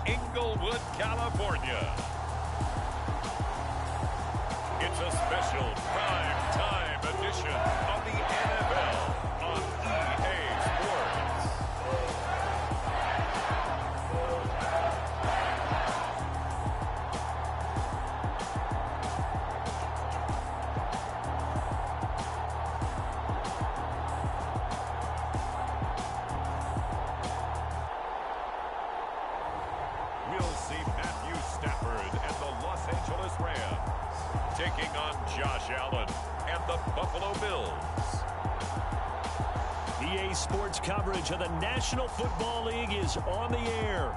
Inglewood, California. It's a special prime-time edition of the NFL on EA Sports. We'll see Matthew Stafford and the Los Angeles Rams taking on Josh Allen and the Buffalo Bills. EA Sports coverage of the National Football League is on the air.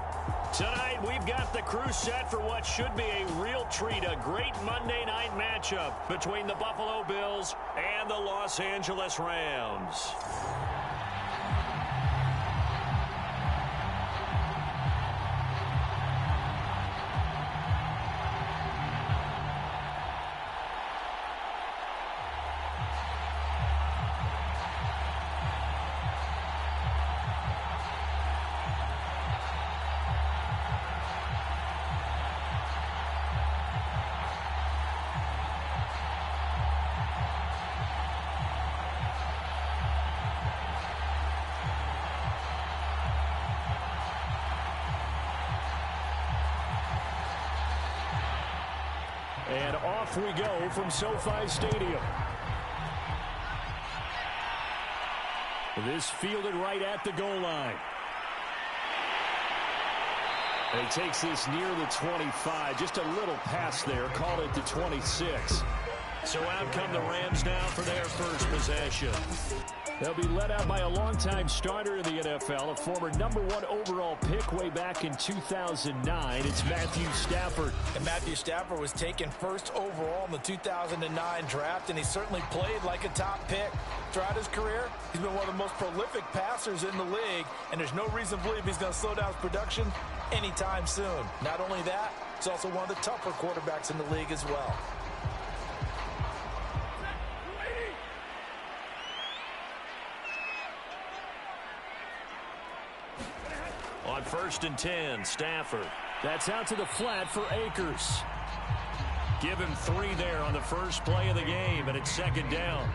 Tonight, we've got the crew set for what should be a real treat, a great Monday night matchup between the Buffalo Bills and the Los Angeles Rams. And off we go from SoFi Stadium. This fielded right at the goal line. And he takes this near the 25. Just a little pass there. Call it the 26. So out come the Rams now for their first possession. They'll be led out by a longtime starter in the NFL, a former #1 overall pick way back in 2009. It's Matthew Stafford. And Matthew Stafford was taken first overall in the 2009 draft, and he certainly played like a top pick. Throughout his career, he's been one of the most prolific passers in the league, and there's no reason to believe he's going to slow down his production anytime soon. Not only that, he's also one of the tougher quarterbacks in the league as well. On 1st and 10, Stafford. That's out to the flat for Akers. Give him 3 there on the first play of the game, and it's 2nd down.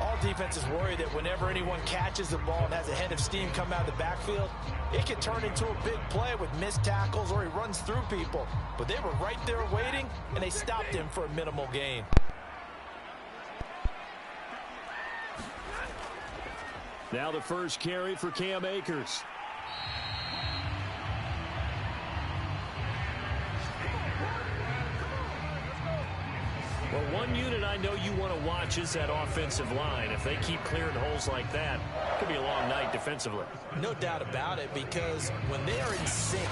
All defenses worry that whenever anyone catches the ball and has a head of steam come out of the backfield, it can turn into a big play with missed tackles or he runs through people. But they were right there waiting, and they stopped him for a minimal gain. Now the first carry for Cam Akers. Well, one unit I know you want to watch is that offensive line. If they keep clearing holes like that, it could be a long night defensively. No doubt about it, because when they are in sync,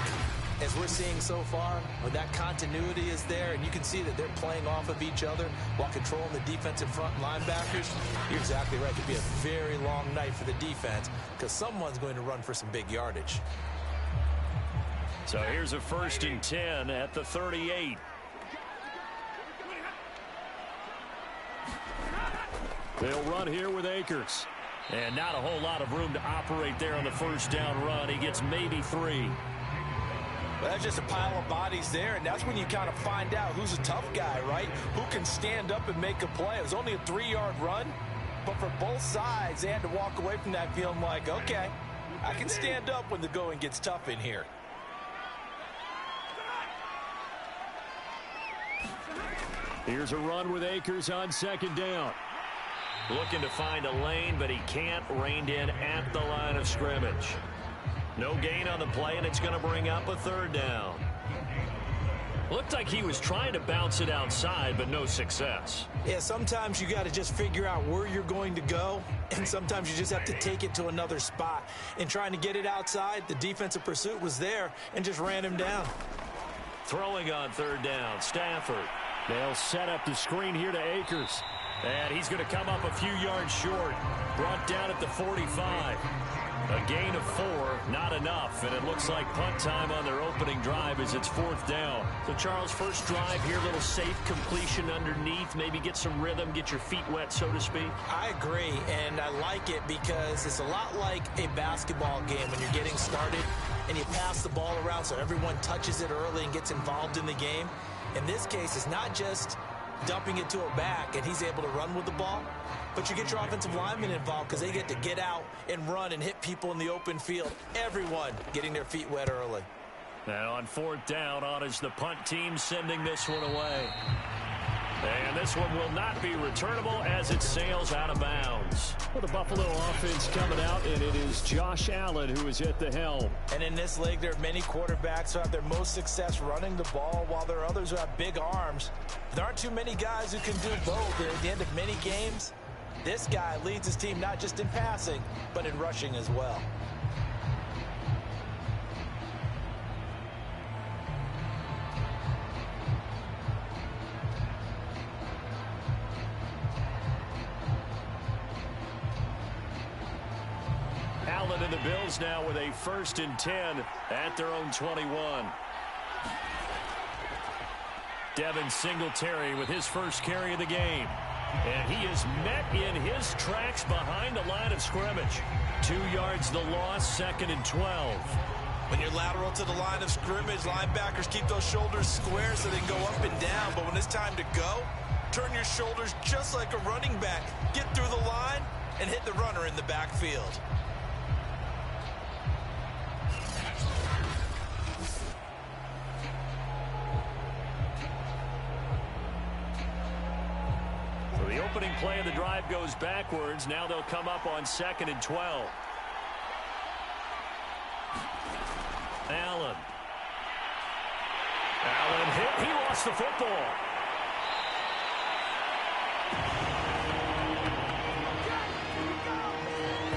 as we're seeing so far, when that continuity is there and you can see that they're playing off of each other while controlling the defensive front linebackers, you're exactly right. It could be a very long night for the defense because someone's going to run for some big yardage. So here's a 1st and 10 at the 38. They'll run here with Akers. And not a whole lot of room to operate there on the first down run. He gets maybe 3. Well, that's just a pile of bodies there, and that's when you kind of find out who's a tough guy, right? Who can stand up and make a play. It was only a 3-yard run, but for both sides, they had to walk away from that feeling like, okay, I can stand up when the going gets tough in here. Here's a run with Akers on 2nd down. Looking to find a lane, but he can't. Reined in at the line of scrimmage. No gain on the play, and it's going to bring up a 3rd down. Looked like he was trying to bounce it outside, but no success. Yeah, sometimes you got to just figure out where you're going to go, and sometimes you just have to take it to another spot. In trying to get it outside, the defensive pursuit was there and just ran him down. Throwing on 3rd down, Stafford. They'll set up the screen here to Akers. And he's going to come up a few yards short. Brought down at the 45. A gain of 4, not enough. And it looks like punt time on their opening drive as it's 4th down. So, Charles, first drive here, a little safe completion underneath. Maybe get some rhythm, get your feet wet, so to speak. I agree, and I like it because it's a lot like a basketball game when you're getting started. and you pass the ball around so everyone touches it early and gets involved in the game. In this case, it's not just dumping it to a back and he's able to run with the ball, but you get your offensive linemen involved because they get to get out and run and hit people in the open field. Everyone getting their feet wet early. And on fourth down, on is the punt team sending this one away. And this one will not be returnable as it sails out of bounds. Well, the Buffalo offense coming out, and it is Josh Allen who is at the helm. And in this league, there are many quarterbacks who have their most success running the ball, while there are others who have big arms. There aren't too many guys who can do both. And at the end of many games, this guy leads his team not just in passing, but in rushing as well. Allen and the Bills now with a 1st and 10 at their own 21. Devin Singletary with his first carry of the game. And he is met in his tracks behind the line of scrimmage. 2 yards the loss, 2nd and 12. When you're lateral to the line of scrimmage, linebackers keep those shoulders square so they can go up and down. But when it's time to go, turn your shoulders just like a running back. Get through the line and hit the runner in the backfield. The opening play of the drive goes backwards. Now they'll come up on 2nd and 12. Allen hit. He lost the football.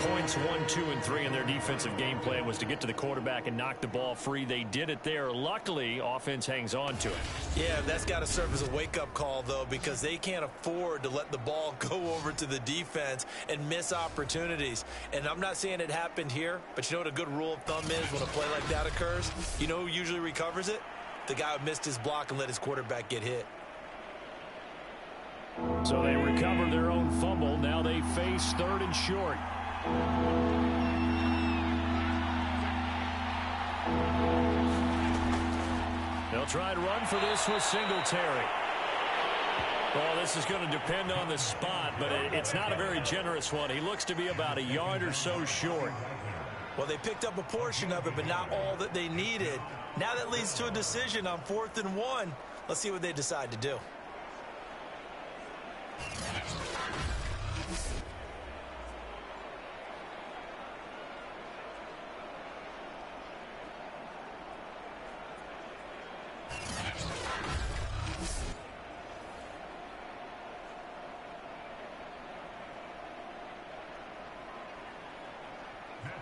Points 1, 2, and 3 in their defensive game plan was to get to the quarterback and knock the ball free. They did it there. Luckily, offense hangs on to it. Yeah, that's got to serve as a wake-up call, though, because they can't afford to let the ball go over to the defense and miss opportunities. And I'm not saying it happened here, but you know what a good rule of thumb is when a play like that occurs? You know who usually recovers it? The guy who missed his block and let his quarterback get hit. So they recover their own fumble. Now they face 3rd and short. They'll try to run for this with Singletary. Well, this is going to depend on the spot, but it's not a very generous one. He looks to be about a yard or so short. Well, they picked up a portion of it, but not all that they needed. Now that leads to a decision on 4th and 1. Let's see what they decide to do.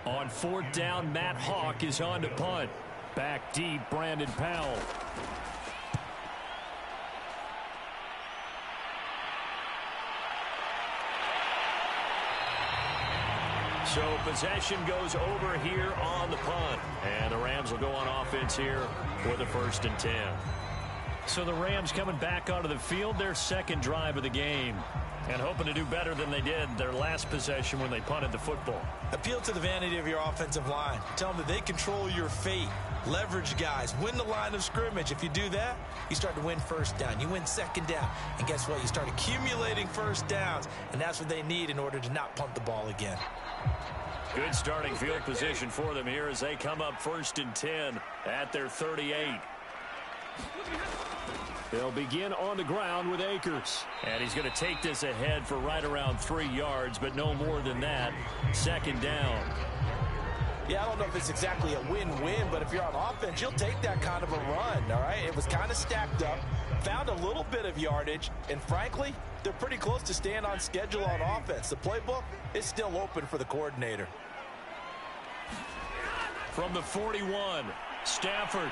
On 4th down, Matt Hawk is on to punt. Back deep, Brandon Powell. So possession goes over here on the punt. And the Rams will go on offense here with a 1st and 10. So the Rams coming back onto the field, their 2nd drive of the game. And hoping to do better than they did their last possession when they punted the football. Appeal to the vanity of your offensive line. Tell them that they control your fate. Leverage guys. Win the line of scrimmage. If you do that, you start to win 1st down. You win 2nd down. And guess what? You start accumulating 1st downs. And that's what they need in order to not punt the ball again. Good starting field position for them here as they come up 1st and 10 at their 38. They'll begin on the ground with Akers. And he's going to take this ahead for right around 3 yards, but no more than that. 2nd down. Yeah, I don't know if it's exactly a win-win, but if you're on offense, you'll take that kind of a run, all right? It was kind of stacked up, found a little bit of yardage, and frankly, they're pretty close to staying on schedule on offense. The playbook is still open for the coordinator. From the 41, Stafford.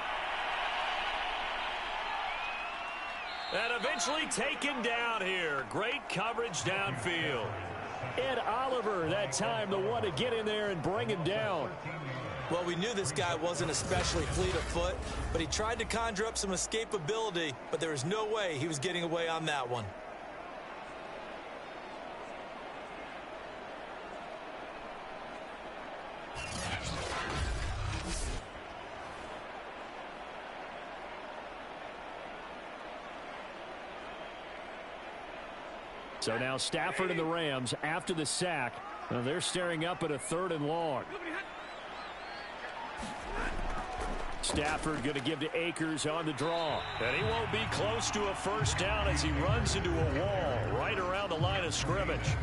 And eventually taken down here. Great coverage downfield. Ed Oliver, that time, the one to get in there and bring him down. Well, we knew this guy wasn't especially fleet of foot, but he tried to conjure up some escapability, but there was no way he was getting away on that one. So now Stafford and the Rams, after the sack, they're staring up at a 3rd and long. Stafford going to give to Akers on the draw. And he won't be close to a first down as he runs into a wall right around the line of scrimmage.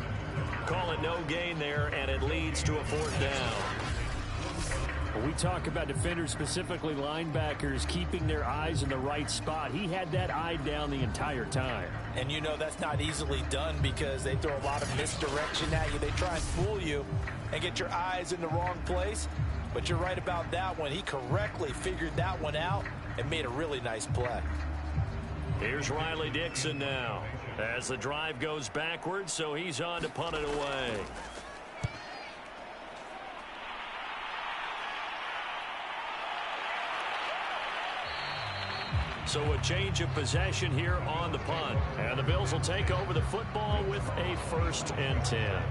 Call it no gain there, and it leads to a 4th down. When we talk about defenders, specifically linebackers, keeping their eyes in the right spot, he had that eye down the entire time. And you know that's not easily done because they throw a lot of misdirection at you. They try and fool you and get your eyes in the wrong place. But you're right about that one. He correctly figured that one out and made a really nice play. Here's Riley Dixon now as the drive goes backwards, so he's on to punt it away. So a change of possession here on the punt. And the Bills will take over the football with a 1st and 10.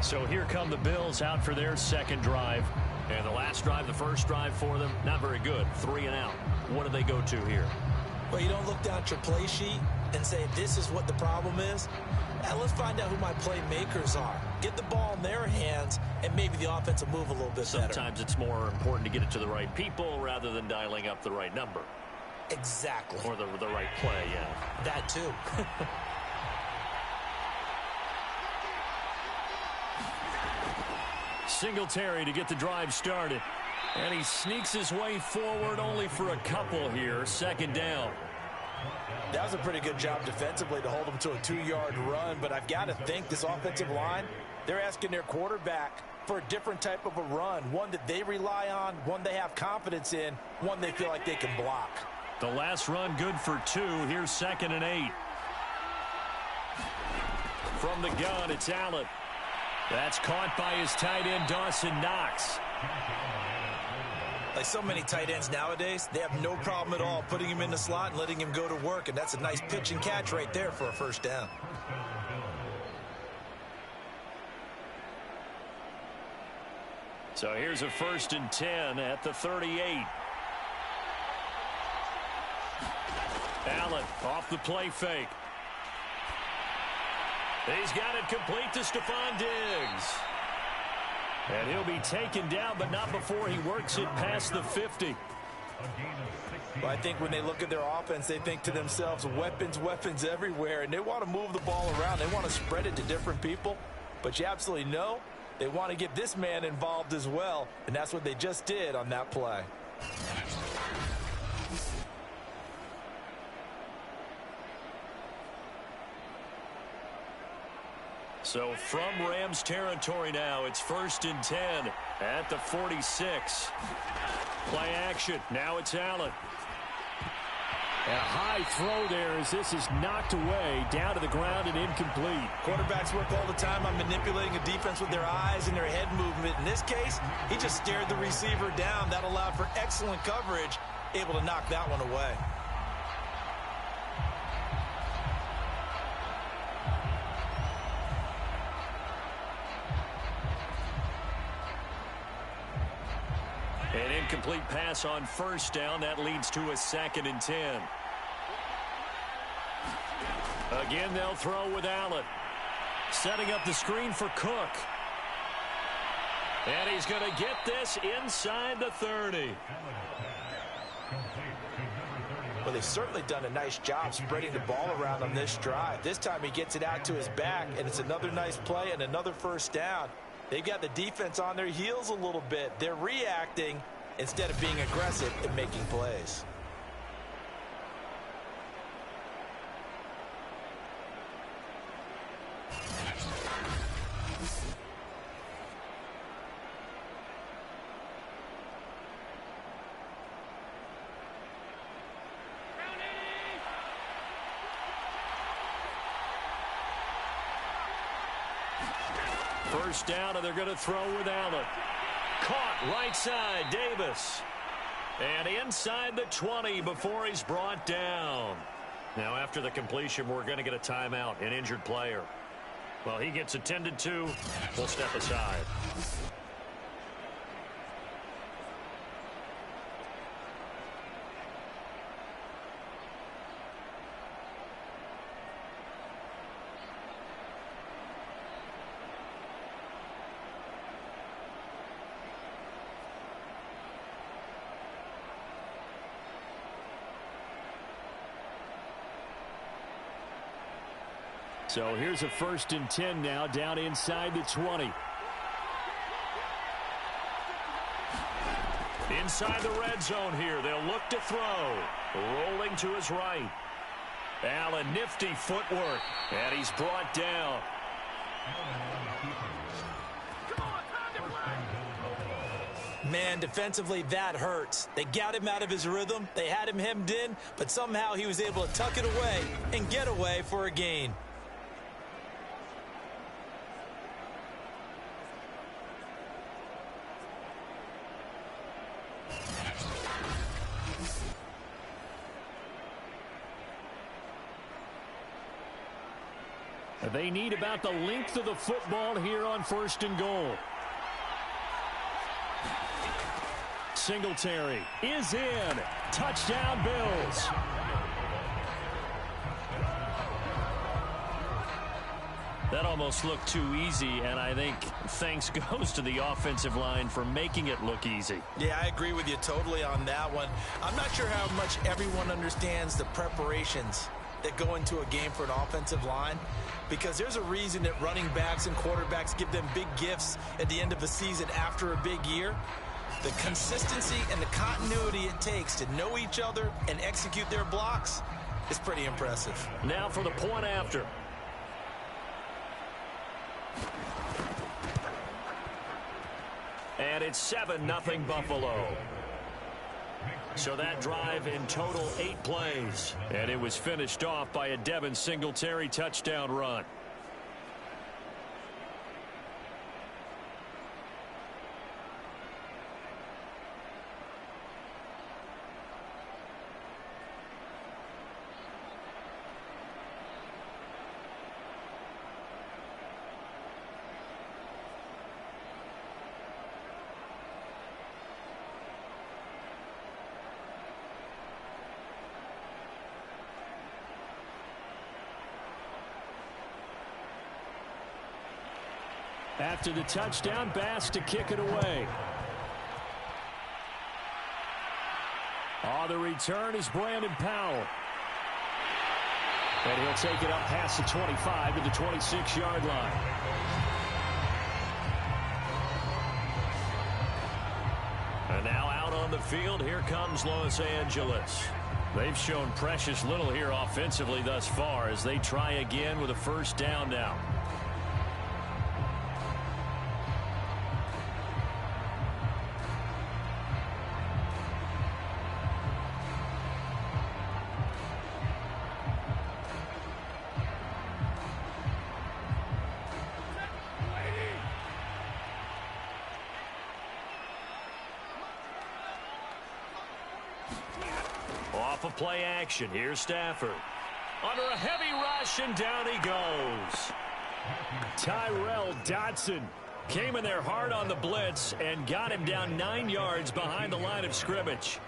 So here come the Bills out for their second drive. And the last drive, the first drive for them, not very good. 3 and out. What do they go to here? Well, you don't look down at your play sheet and say, this is what the problem is. Now, let's find out who my playmakers are. Get the ball in their hands, and maybe the offense will move a little bit better. Sometimes it's more important to get it to the right people rather than dialing up the right number. Exactly. Or the right play, yeah. That too. Singletary to get the drive started. And he sneaks his way forward only for a couple here. 2nd down. That was a pretty good job defensively to hold him to a 2-yard run. But I've got to think this offensive line, they're asking their quarterback for a different type of a run. One that they rely on, one they have confidence in, one they feel like they can block. The last run good for 2. Here's 2nd and 8. From the gun, it's Allen. That's caught by his tight end, Dawson Knox. Like so many tight ends nowadays, they have no problem at all putting him in the slot and letting him go to work. And that's a nice pitch and catch right there for a 1st down. So here's a 1st and 10 at the 38. Allen off the play fake. He's got it complete to Stephon Diggs. And he'll be taken down, but not before he works it past the 50. Well, I think when they look at their offense, they think to themselves, weapons, weapons everywhere. And they want to move the ball around. They want to spread it to different people. But you absolutely know they want to get this man involved as well. And that's what they just did on that play. So from Rams territory now, it's 1st and 10 at the 46. Play action. Now it's Allen. A high throw there as this is knocked away, down to the ground and incomplete. Quarterbacks work all the time on manipulating a defense with their eyes and their head movement. In this case, he just stared the receiver down. That allowed for excellent coverage, able to knock that one away. An incomplete pass on 1st down. That leads to a 2nd and 10. Again, they'll throw with Allen. Setting up the screen for Cook. And he's going to get this inside the 30. Well, they've certainly done a nice job spreading the ball around on this drive. This time he gets it out to his back, and it's another nice play and another 1st down. They've got the defense on their heels a little bit. They're reacting instead of being aggressive and making plays. First down, and they're going to throw with Allen. Caught right side, Davis. And inside the 20 before he's brought down. Now, after the completion, we're going to get a timeout, an injured player. Well, he gets attended to. We'll step aside. So here's a 1st and 10 now, down inside the 20. Inside the red zone here. They'll look to throw. Rolling to his right. Allen, nifty footwork. And he's brought down. Man, defensively, that hurts. They got him out of his rhythm. They had him hemmed in, but somehow he was able to tuck it away and get away for a gain. They need about the length of the football here on 1st and goal. Singletary is in. Touchdown, Bills. That almost looked too easy, and I think thanks goes to the offensive line for making it look easy. Yeah, I agree with you totally on that one. I'm not sure how much everyone understands the preparations that go into a game for an offensive line, because there's a reason that running backs and quarterbacks give them big gifts at the end of a season after a big year. The consistency and the continuity it takes to know each other and execute their blocks is pretty impressive. Now for the point after. And it's 7-0 Buffalo. So that drive in total 8 plays. And it was finished off by a Devin Singletary touchdown run. After the touchdown, Bass to kick it away. The return is Brandon Powell. And he'll take it up past the 25 to the 26-yard line. And now out on the field, here comes Los Angeles. They've shown precious little here offensively thus far as they try again with a 1st down now. Off of play action. Here's Stafford. Under a heavy rush, and down he goes. Tyrell Dodson came in there hard on the blitz and got him down 9 yards behind the line of scrimmage.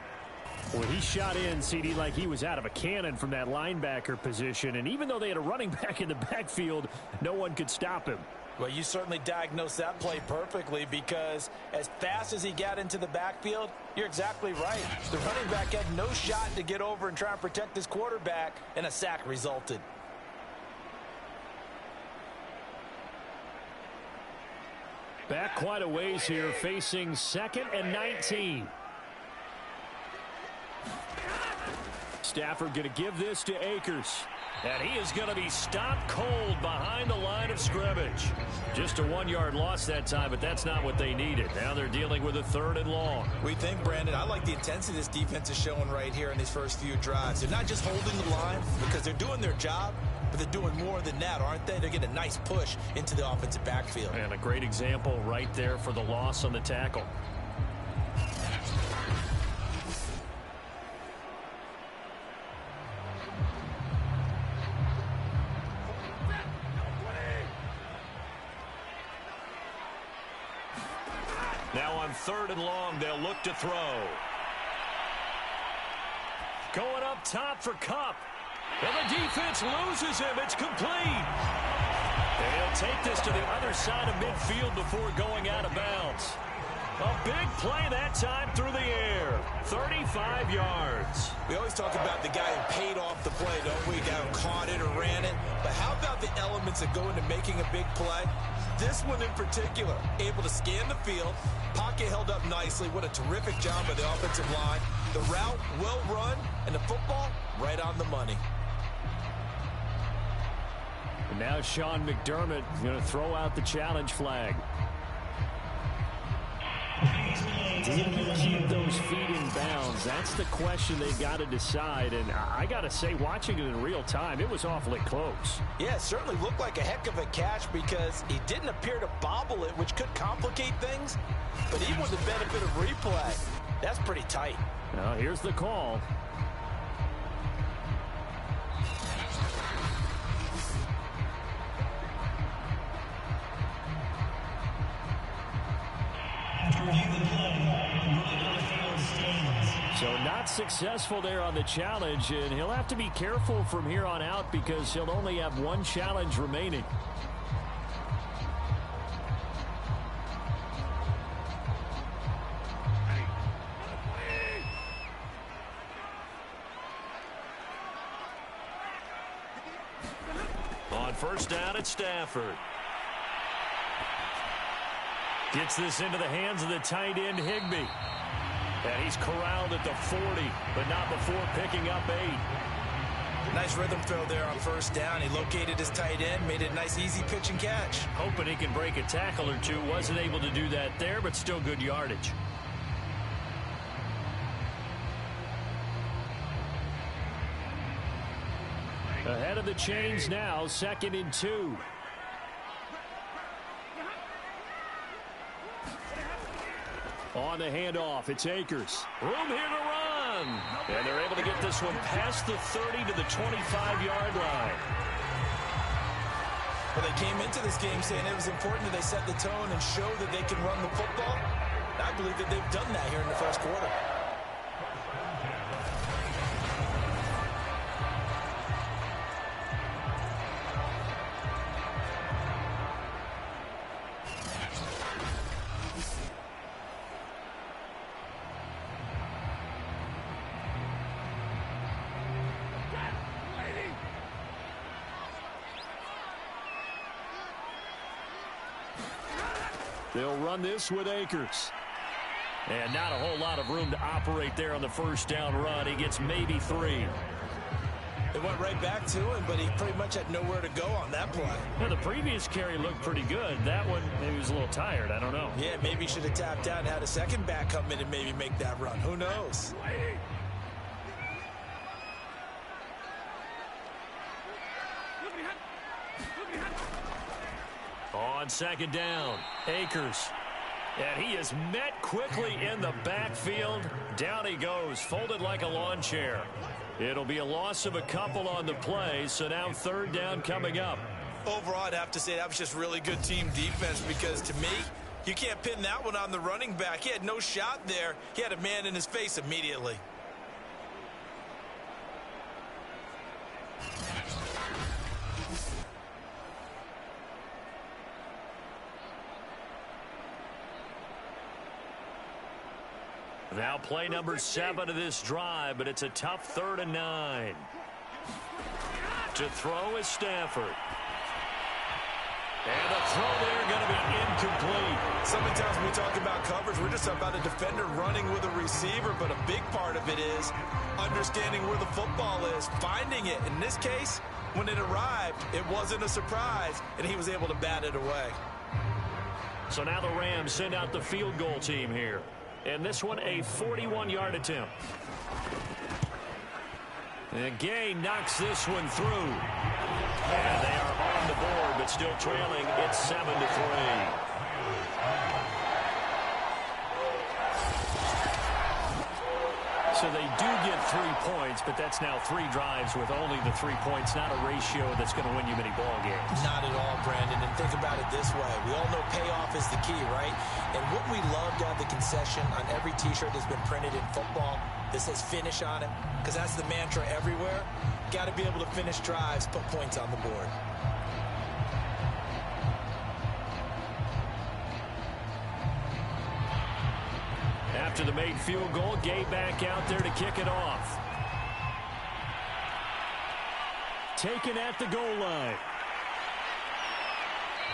Well, he shot in, CD, like he was out of a cannon from that linebacker position. And even though they had a running back in the backfield, no one could stop him. Well, you certainly diagnosed that play perfectly, because as fast as he got into the backfield, you're exactly right. The running back had no shot to get over and try and protect his quarterback, and a sack resulted. Back quite a ways here, facing 2nd and 19. Stafford going to give this to Akers. And he is going to be stopped cold behind the line of scrimmage. Just a 1-yard loss that time, but that's not what they needed. Now they're dealing with a 3rd and long. We think, Brandon, I like the intensity this defense is showing right here in these first few drives. They're not just holding the line because they're doing their job, but they're doing more than that, aren't they? They're getting a nice push into the offensive backfield. And a great example right there for the loss on the tackle. Now on 3rd and long, they'll look to throw. Going up top for Kupp. And the defense loses him. It's complete. And he'll take this to the other side of midfield before going out of bounds. A big play that time through the air. 35 yards. We always talk about the guy who paid off the play, don't we? Guy who caught it or ran it. But how about the elements that go into making a big play? This one in particular, able to scan the field, pocket held up nicely. What a terrific job by the offensive line. The route, well run, and the football, right on the money. And now Sean McDermott is going to throw out the challenge flag. Did you keep those feet in bounds? That's the question they've got to decide. And I got to say, watching it in real time, it was awfully close. Yeah, it certainly looked like a heck of a catch because he didn't appear to bobble it, which could complicate things. But even with the benefit of replay, that's pretty tight. Now, here's the call. So not successful there on the challenge, and he'll have to be careful from here on out because he'll only have one challenge remaining. On first down at Stafford. Gets this into the hands of the tight end, Higbee. And he's corralled at the 40, but not before picking up 8. Nice rhythm throw there on first down. He located his tight end, made it a nice, easy pitch and catch. Hoping he can break a tackle or two. Wasn't able to do that there, but still good yardage. Ahead of the chains now, 2nd and 2. On the handoff, it's Akers. Room here to run. And they're able to get this one past the 30 to the 25-yard line. Well, they came into this game saying it was important that they set the tone and show that they can run the football. I believe that they've done that here in the first quarter. They'll run this with Akers. And not a whole lot of room to operate there on the first down run. He gets maybe 3. It went right back to him, but he pretty much had nowhere to go on that play. Now, the previous carry looked pretty good. That one, maybe he was a little tired. I don't know. Yeah, maybe he should have tapped out and had a second back come in and maybe make that run. Who knows? On second down, Akers. And he is met quickly in the backfield. Down he goes, folded like a lawn chair. It'll be a loss of a couple on the play, so now third down coming up. Overall, I'd have to say that was just really good team defense because to me, you can't pin that one on the running back. He had no shot there. He had a man in his face immediately. Now play number 7 of this drive, but it's a tough 3rd and 9. To throw is Stafford. And the throw there going to be incomplete. So many times when we talk about coverage, we're just about a defender running with a receiver, but a big part of it is understanding where the football is, finding it. In this case, when it arrived, it wasn't a surprise, and he was able to bat it away. So now the Rams send out the field goal team here. And this one, a 41-yard attempt. And Gay knocks this one through. And they are on the board, but still trailing. It's 7-3. So they do get 3 points, but that's now 3 drives with only the 3 points, not a ratio that's going to win you many ball games. Not at all, Brandon. And think about it this way. We all know payoff is the key, right? And wouldn't we love to have the concession on every T-shirt that's been printed in football that says finish on it? Because that's the mantra everywhere. Got to be able to finish drives, put points on the board. After the made field goal, Gay back out there to kick it off. Taken at the goal line.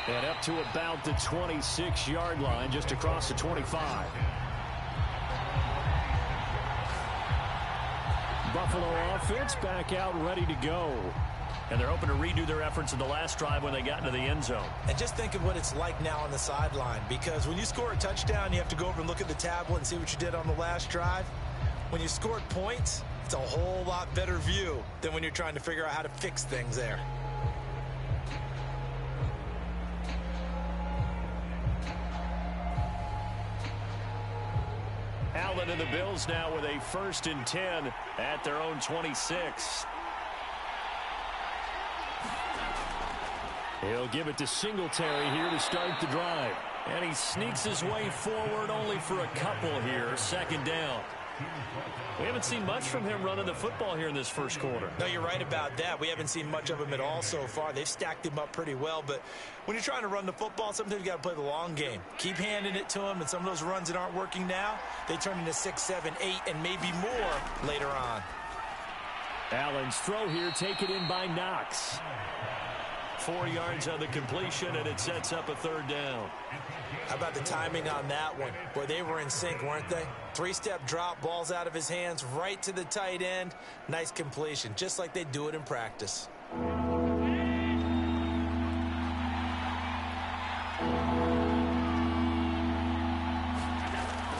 And up to about the 26-yard line, just across the 25. Buffalo offense back out ready to go. And they're hoping to redo their efforts in the last drive when they got into the end zone. And just think of what it's like now on the sideline, because when you score a touchdown, you have to go over and look at the tablet and see what you did on the last drive. When you scored points, it's a whole lot better view than when you're trying to figure out how to fix things there. Allen and the Bills now with a 1st and 10 at their own 26. He'll give it to Singletary here to start the drive. And he sneaks his way forward only for a couple here. 2nd down. We haven't seen much from him running the football here in this first quarter. No, you're right about that. We haven't seen much of him at all so far. They've stacked him up pretty well. But when you're trying to run the football, sometimes you got to play the long game. Keep handing it to him, and some of those runs that aren't working now, they turn into 6, 7, 8, and maybe more later on. Allen's throw here taken in by Knox. 4 yards on the completion, and it sets up a 3rd down. How about the timing on that one? Boy, they were in sync, weren't they? 3-step drop, balls out of his hands, right to the tight end. Nice completion, just like they do it in practice.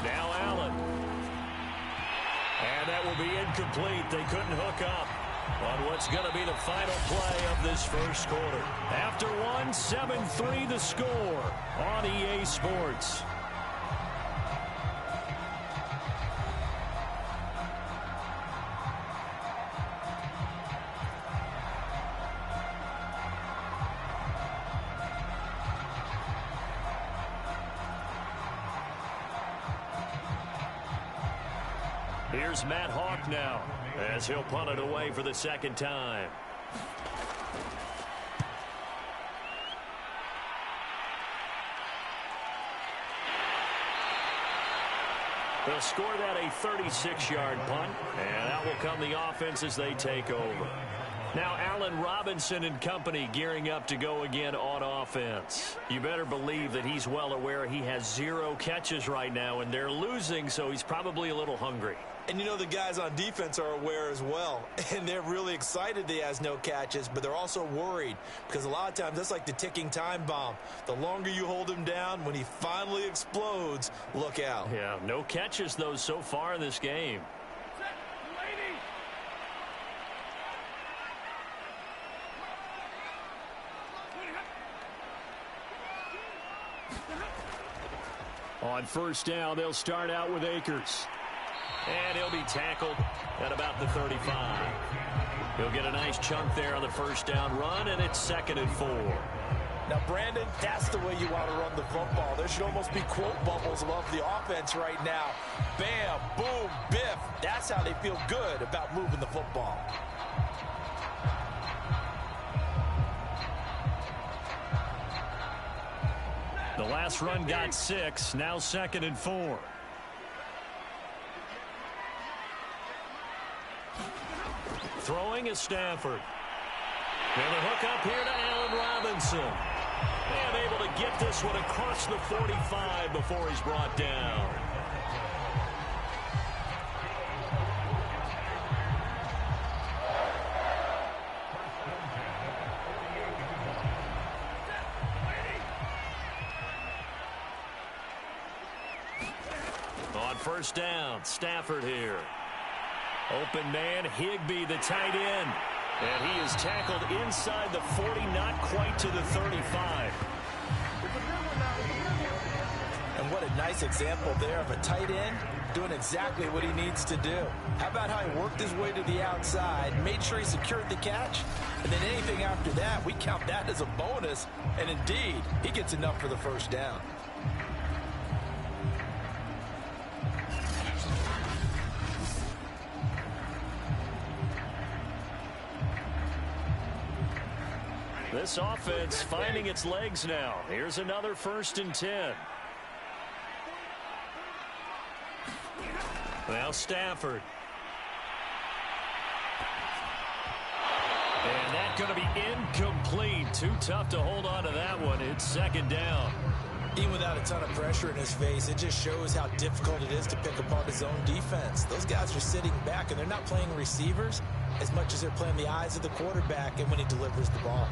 Now Allen. And that will be incomplete. They couldn't hook up on what's going to be the final play of this first quarter. After one, 7-3 the score on EA Sports. Here's Matt Hawk now, as he'll punt it away for the 2nd time. They'll score that a 36-yard punt, and out will come the offense as they take over. Now Allen Robinson and company gearing up to go again on offense. You better believe that he's well aware he has 0 catches right now, and they're losing, so he's probably a little hungry. And you know the guys on defense are aware as well. And they're really excited that he has no catches, but they're also worried. Because a lot of times that's like the ticking time bomb. The longer you hold him down, when he finally explodes, look out. Yeah, no catches, though, so far in this game. On 1st down, they'll start out with Akers. And he'll be tackled at about the 35. He'll get a nice chunk there on the 1st down run, and it's 2nd and 4. Now, Brandon, that's the way you want to run the football. There should almost be quote bubbles above the offense right now. Bam, boom, biff. That's how they feel good about moving the football. The last run got 6, now 2nd and 4. Throwing is Stafford. And the hook up here to Allen Robinson. And able to get this one across the 45 before he's brought down. On 1st down, Stafford here. Open man, Higbee, the tight end. And he is tackled inside the 40, not quite to the 35. And what a nice example there of a tight end doing exactly what he needs to do. How about how he worked his way to the outside, made sure he secured the catch, and then anything after that, we count that as a bonus. And indeed, he gets enough for the 1st down. This offense finding its legs now. Here's another 1st and 10. Now Stafford. And that's going to be incomplete. Too tough to hold on to that one. It's second down. Even without a ton of pressure in his face, it just shows how difficult it is to pick apart his own defense. Those guys are sitting back, and they're not playing receivers as much as they're playing the eyes of the quarterback and when he delivers the ball.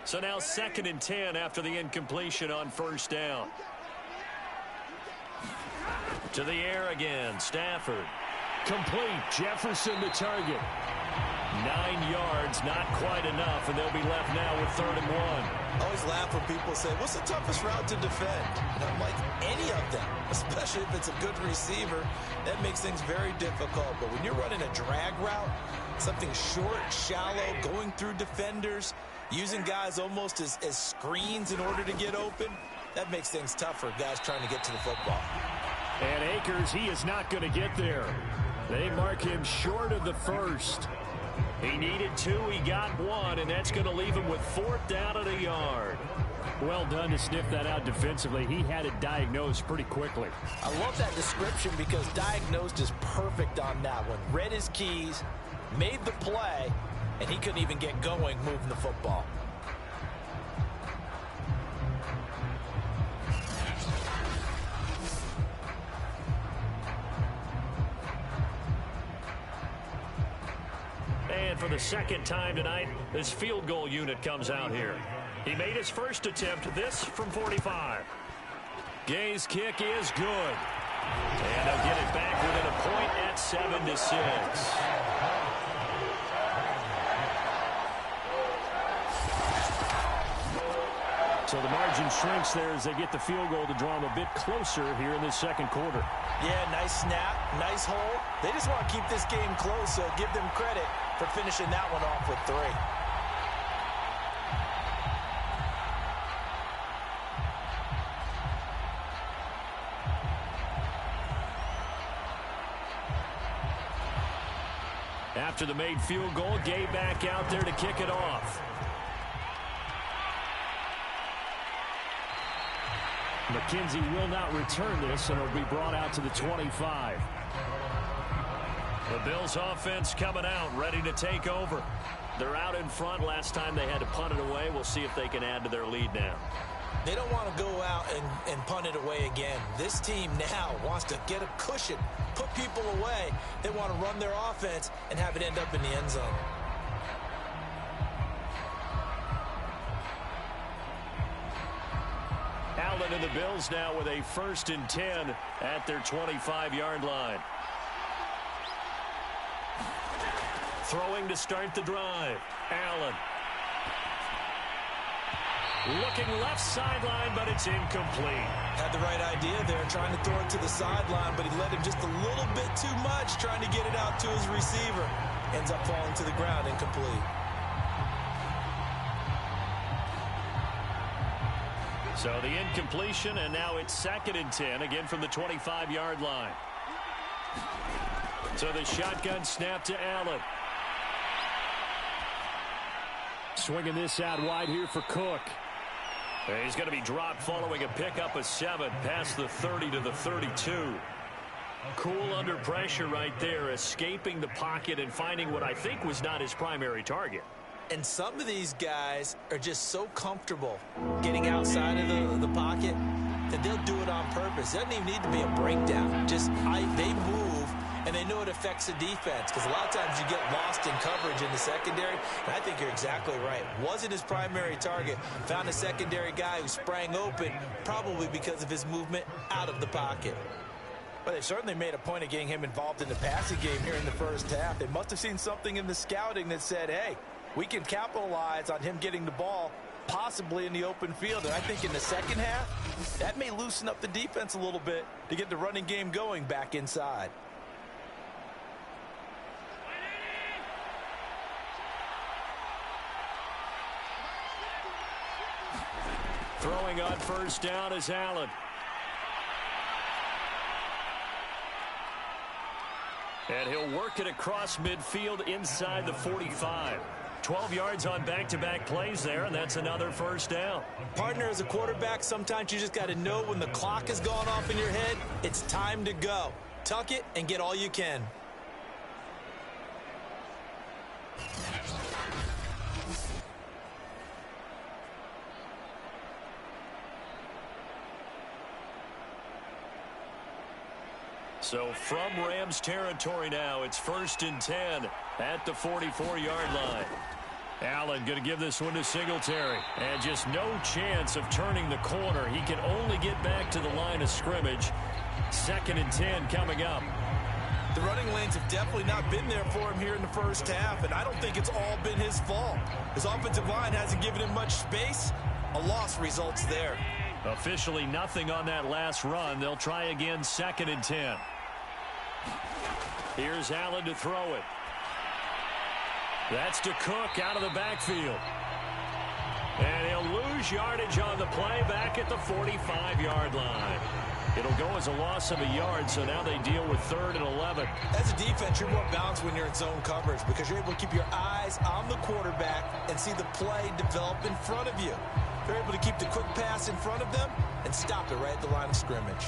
So now 2nd and 10 after the incompletion on first down. To the air again, Stafford. Complete. Jefferson the target. 9 yards, not quite enough, and they'll be left now with 3rd and 1. I always laugh when people say, what's the toughest route to defend? And I'm like, any of them, especially if it's a good receiver. That makes things very difficult. But when you're running a drag route, something short, shallow, going through defenders, using guys almost as screens in order to get open, that makes things tough for guys trying to get to the football. And Akers, he is not going to get there. They mark him short of the first. He needed 2, he got 1, and that's going to leave him with 4th down and a yard. Well done to sniff that out defensively. He had it diagnosed pretty quickly. I love that description because diagnosed is perfect on that one. Read his keys, made the play, and he couldn't even get going moving the football. And for the 2nd time tonight, this field goal unit comes out here. He made his first attempt, this from 45. Gay's kick is good. And they'll get it back within a point at 7-6. So the margin shrinks there as they get the field goal to draw them a bit closer here in this 2nd quarter. Yeah, nice snap, nice hole. They just want to keep this game close, so give them credit for finishing that one off with 3. After the made field goal, Gay back out there to kick it off. McKenzie will not return this, and it'll be brought out to the 25. The Bills offense coming out, ready to take over. They're out in front. Last time they had to punt it away. We'll see if they can add to their lead now. They don't want to go out and punt it away again. This team now wants to get a cushion, put people away. They want to run their offense and have it end up in the end zone. Allen and the Bills now with a 1st and 10 at their 25-yard line. Throwing to start the drive. Allen. Looking left sideline, but it's incomplete. Had the right idea there, trying to throw it to the sideline, but he let him just a little bit too much, trying to get it out to his receiver. Ends up falling to the ground, incomplete. So the incompletion, and now it's 2nd and 10, again from the 25-yard line. So the shotgun snap to Allen. Swinging this out wide here for Cook. And he's going to be dropped following a pickup of 7 past the 30 to the 32. Cool under pressure right there, escaping the pocket and finding what I think was not his primary target. And some of these guys are just so comfortable getting outside of the pocket that they'll do it on purpose. It doesn't even need to be a breakdown. They move, and they know it affects the defense because a lot of times you get lost in coverage in the secondary, and I think you're exactly right. Wasn't his primary target. Found a secondary guy who sprang open, probably because of his movement out of the pocket. But they certainly made a point of getting him involved in the passing game here in the first half. They must have seen something in the scouting that said, hey, we can capitalize on him getting the ball possibly in the open field. And I think in the second half, that may loosen up the defense a little bit to get the running game going back inside. Throwing on first down is Allen. And he'll work it across midfield inside the 45. 12 yards on back-to-back plays there, and that's another first down. Partner, as a quarterback, sometimes you just got to know when the clock has gone off in your head, it's time to go. Tuck it and get all you can. So from Rams territory now, it's 1st and 10 at the 44-yard line. Allen going to give this one to Singletary. And just no chance of turning the corner. He can only get back to the line of scrimmage. 2nd and 10 coming up. The running lanes have definitely not been there for him here in the first half, and I don't think it's all been his fault. His offensive line hasn't given him much space. A loss results there. Officially nothing on that last run. They'll try again 2nd and 10. Here's Allen to throw it. That's to Cook out of the backfield. And he'll lose yardage on the play back at the 45-yard line. It'll go as a loss of a yard, so now they deal with 3rd and 11. As a defense, you're more balanced when you're in zone coverage because you're able to keep your eyes on the quarterback and see the play develop in front of you. They're able to keep the quick pass in front of them and stop it right at the line of scrimmage.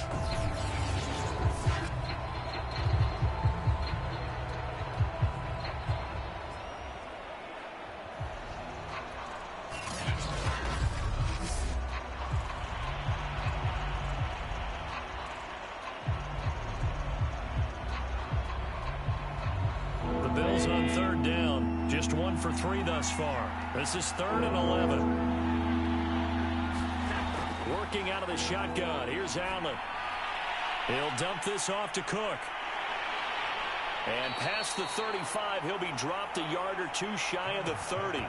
Bills on 3rd down. Just 1 for 3 thus far. This is 3rd and 11. Working out of the shotgun. Here's Allen. He'll dump this off to Cook. And past the 35, he'll be dropped a yard or two shy of the 30.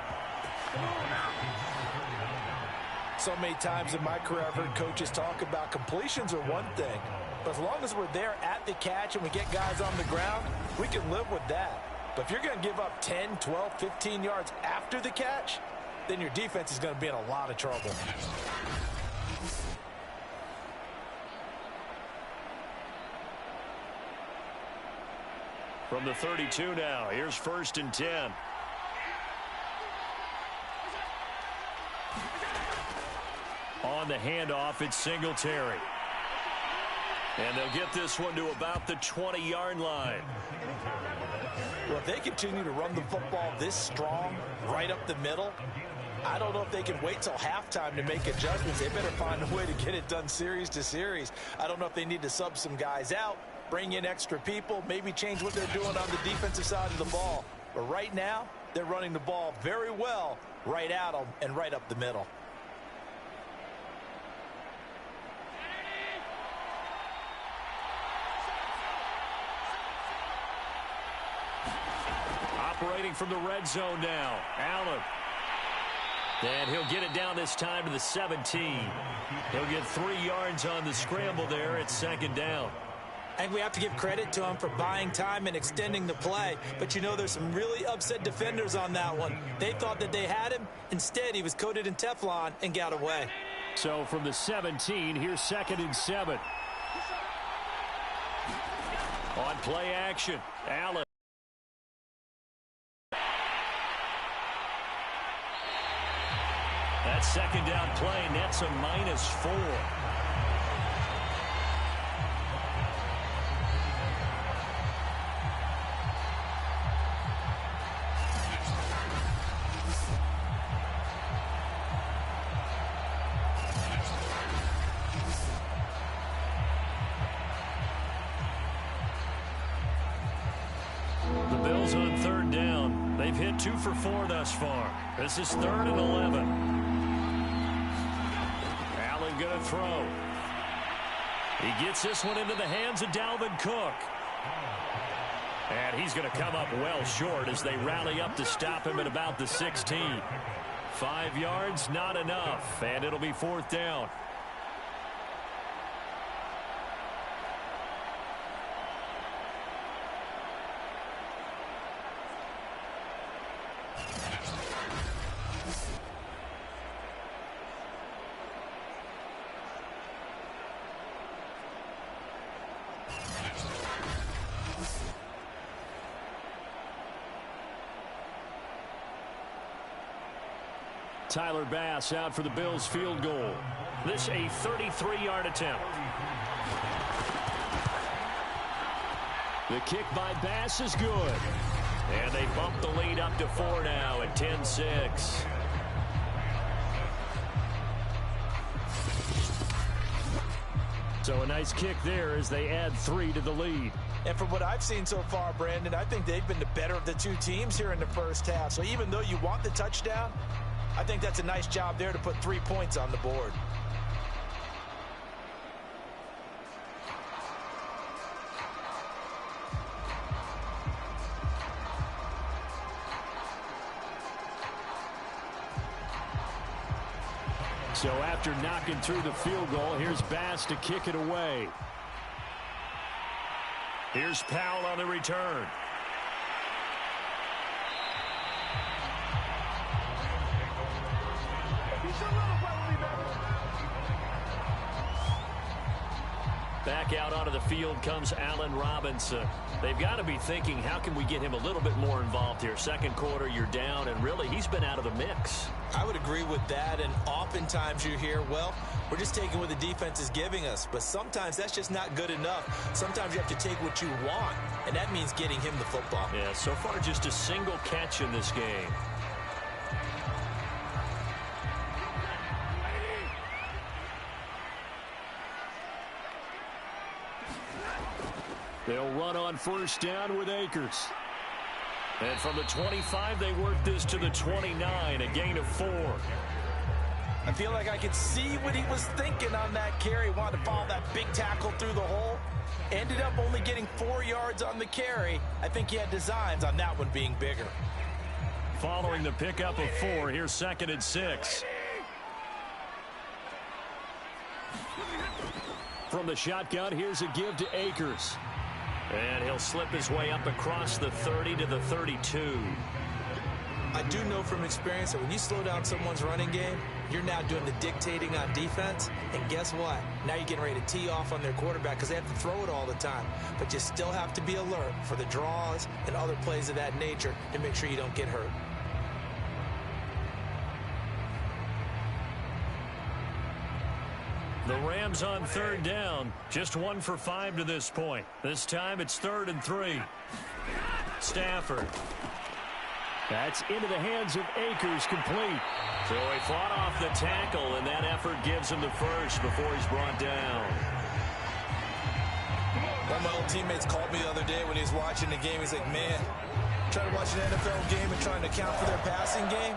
So many times in my career, I've heard coaches talk about completions are one thing. But as long as we're there at the catch and we get guys on the ground, we can live with that. But if you're going to give up 10, 12, 15 yards after the catch, then your defense is going to be in a lot of trouble. From the 32 now, here's 1st and 10. On the handoff, it's Singletary. And they'll get this one to about the 20-yard line. Well, if they continue to run the football this strong, right up the middle, I don't know if they can wait till halftime to make adjustments. They better find a way to get it done series to series. I don't know if they need to sub some guys out, bring in extra people, maybe change what they're doing on the defensive side of the ball. But right now, they're running the ball very well right at them and right up the middle. Operating from the red zone now, Allen. And he'll get it down this time to the 17. He'll get 3 yards on the scramble there at 2nd down. I think we have to give credit to him for buying time and extending the play. But, you know, there's some really upset defenders on that one. They thought that they had him. Instead, he was coated in Teflon and got away. So from the 17, here's 2nd and 7. On play action, Allen. That 2nd down play nets a -4. The Bills on 3rd down. They've hit 2 for 4 thus far. This is 3rd and 11. Going to throw. He gets this one into the hands of Dalvin Cook. And he's going to come up well short as they rally up to stop him at about the 16. 5 yards, not enough. And it'll be 4th down. Tyler Bass out for the Bills field goal. This a 33-yard attempt. The kick by Bass is good. And they bump the lead up to 4 now at 10-6. So a nice kick there as they add 3 to the lead. And from what I've seen so far, Brandon, I think they've been the better of the two teams here in the first half. So even though you want the touchdown, I think that's a nice job there to put 3 points on the board. So after knocking through the field goal, here's Bass to kick it away. Here's Powell on the return. Back out onto the field comes Allen Robinson. They've got to be thinking, how can we get him a little bit more involved here? Second quarter, you're down, and really, he's been out of the mix. I would agree with that, and oftentimes you hear, well, we're just taking what the defense is giving us. But sometimes that's just not good enough. Sometimes you have to take what you want, and that means getting him the football. Yeah, so far just a single catch in this game. They'll run on first down with Akers. And from the 25, they work this to the 29, a gain of 4. I feel like I could see what he was thinking on that carry. Wanted to follow that big tackle through the hole. Ended up only getting 4 yards on the carry. I think he had designs on that one being bigger. Following the pickup of 4, here's 2nd and 6. From the shotgun, here's a give to Akers. And he'll slip his way up across the 30 to the 32. I do know from experience that when you slow down someone's running game, you're now doing the dictating on defense. And guess what? Now you're getting ready to tee off on their quarterback because they have to throw it all the time. But you still have to be alert for the draws and other plays of that nature to make sure you don't get hurt. The Rams on 3rd down. Just 1 for 5 to this point. This time it's 3rd and 3. Stafford. That's into the hands of Akers, complete. So he fought off the tackle, and that effort gives him the first before he's brought down. One of my old teammates called me the other day when he was watching the game. He's like, man, trying to watch an NFL game and trying to account for their passing game?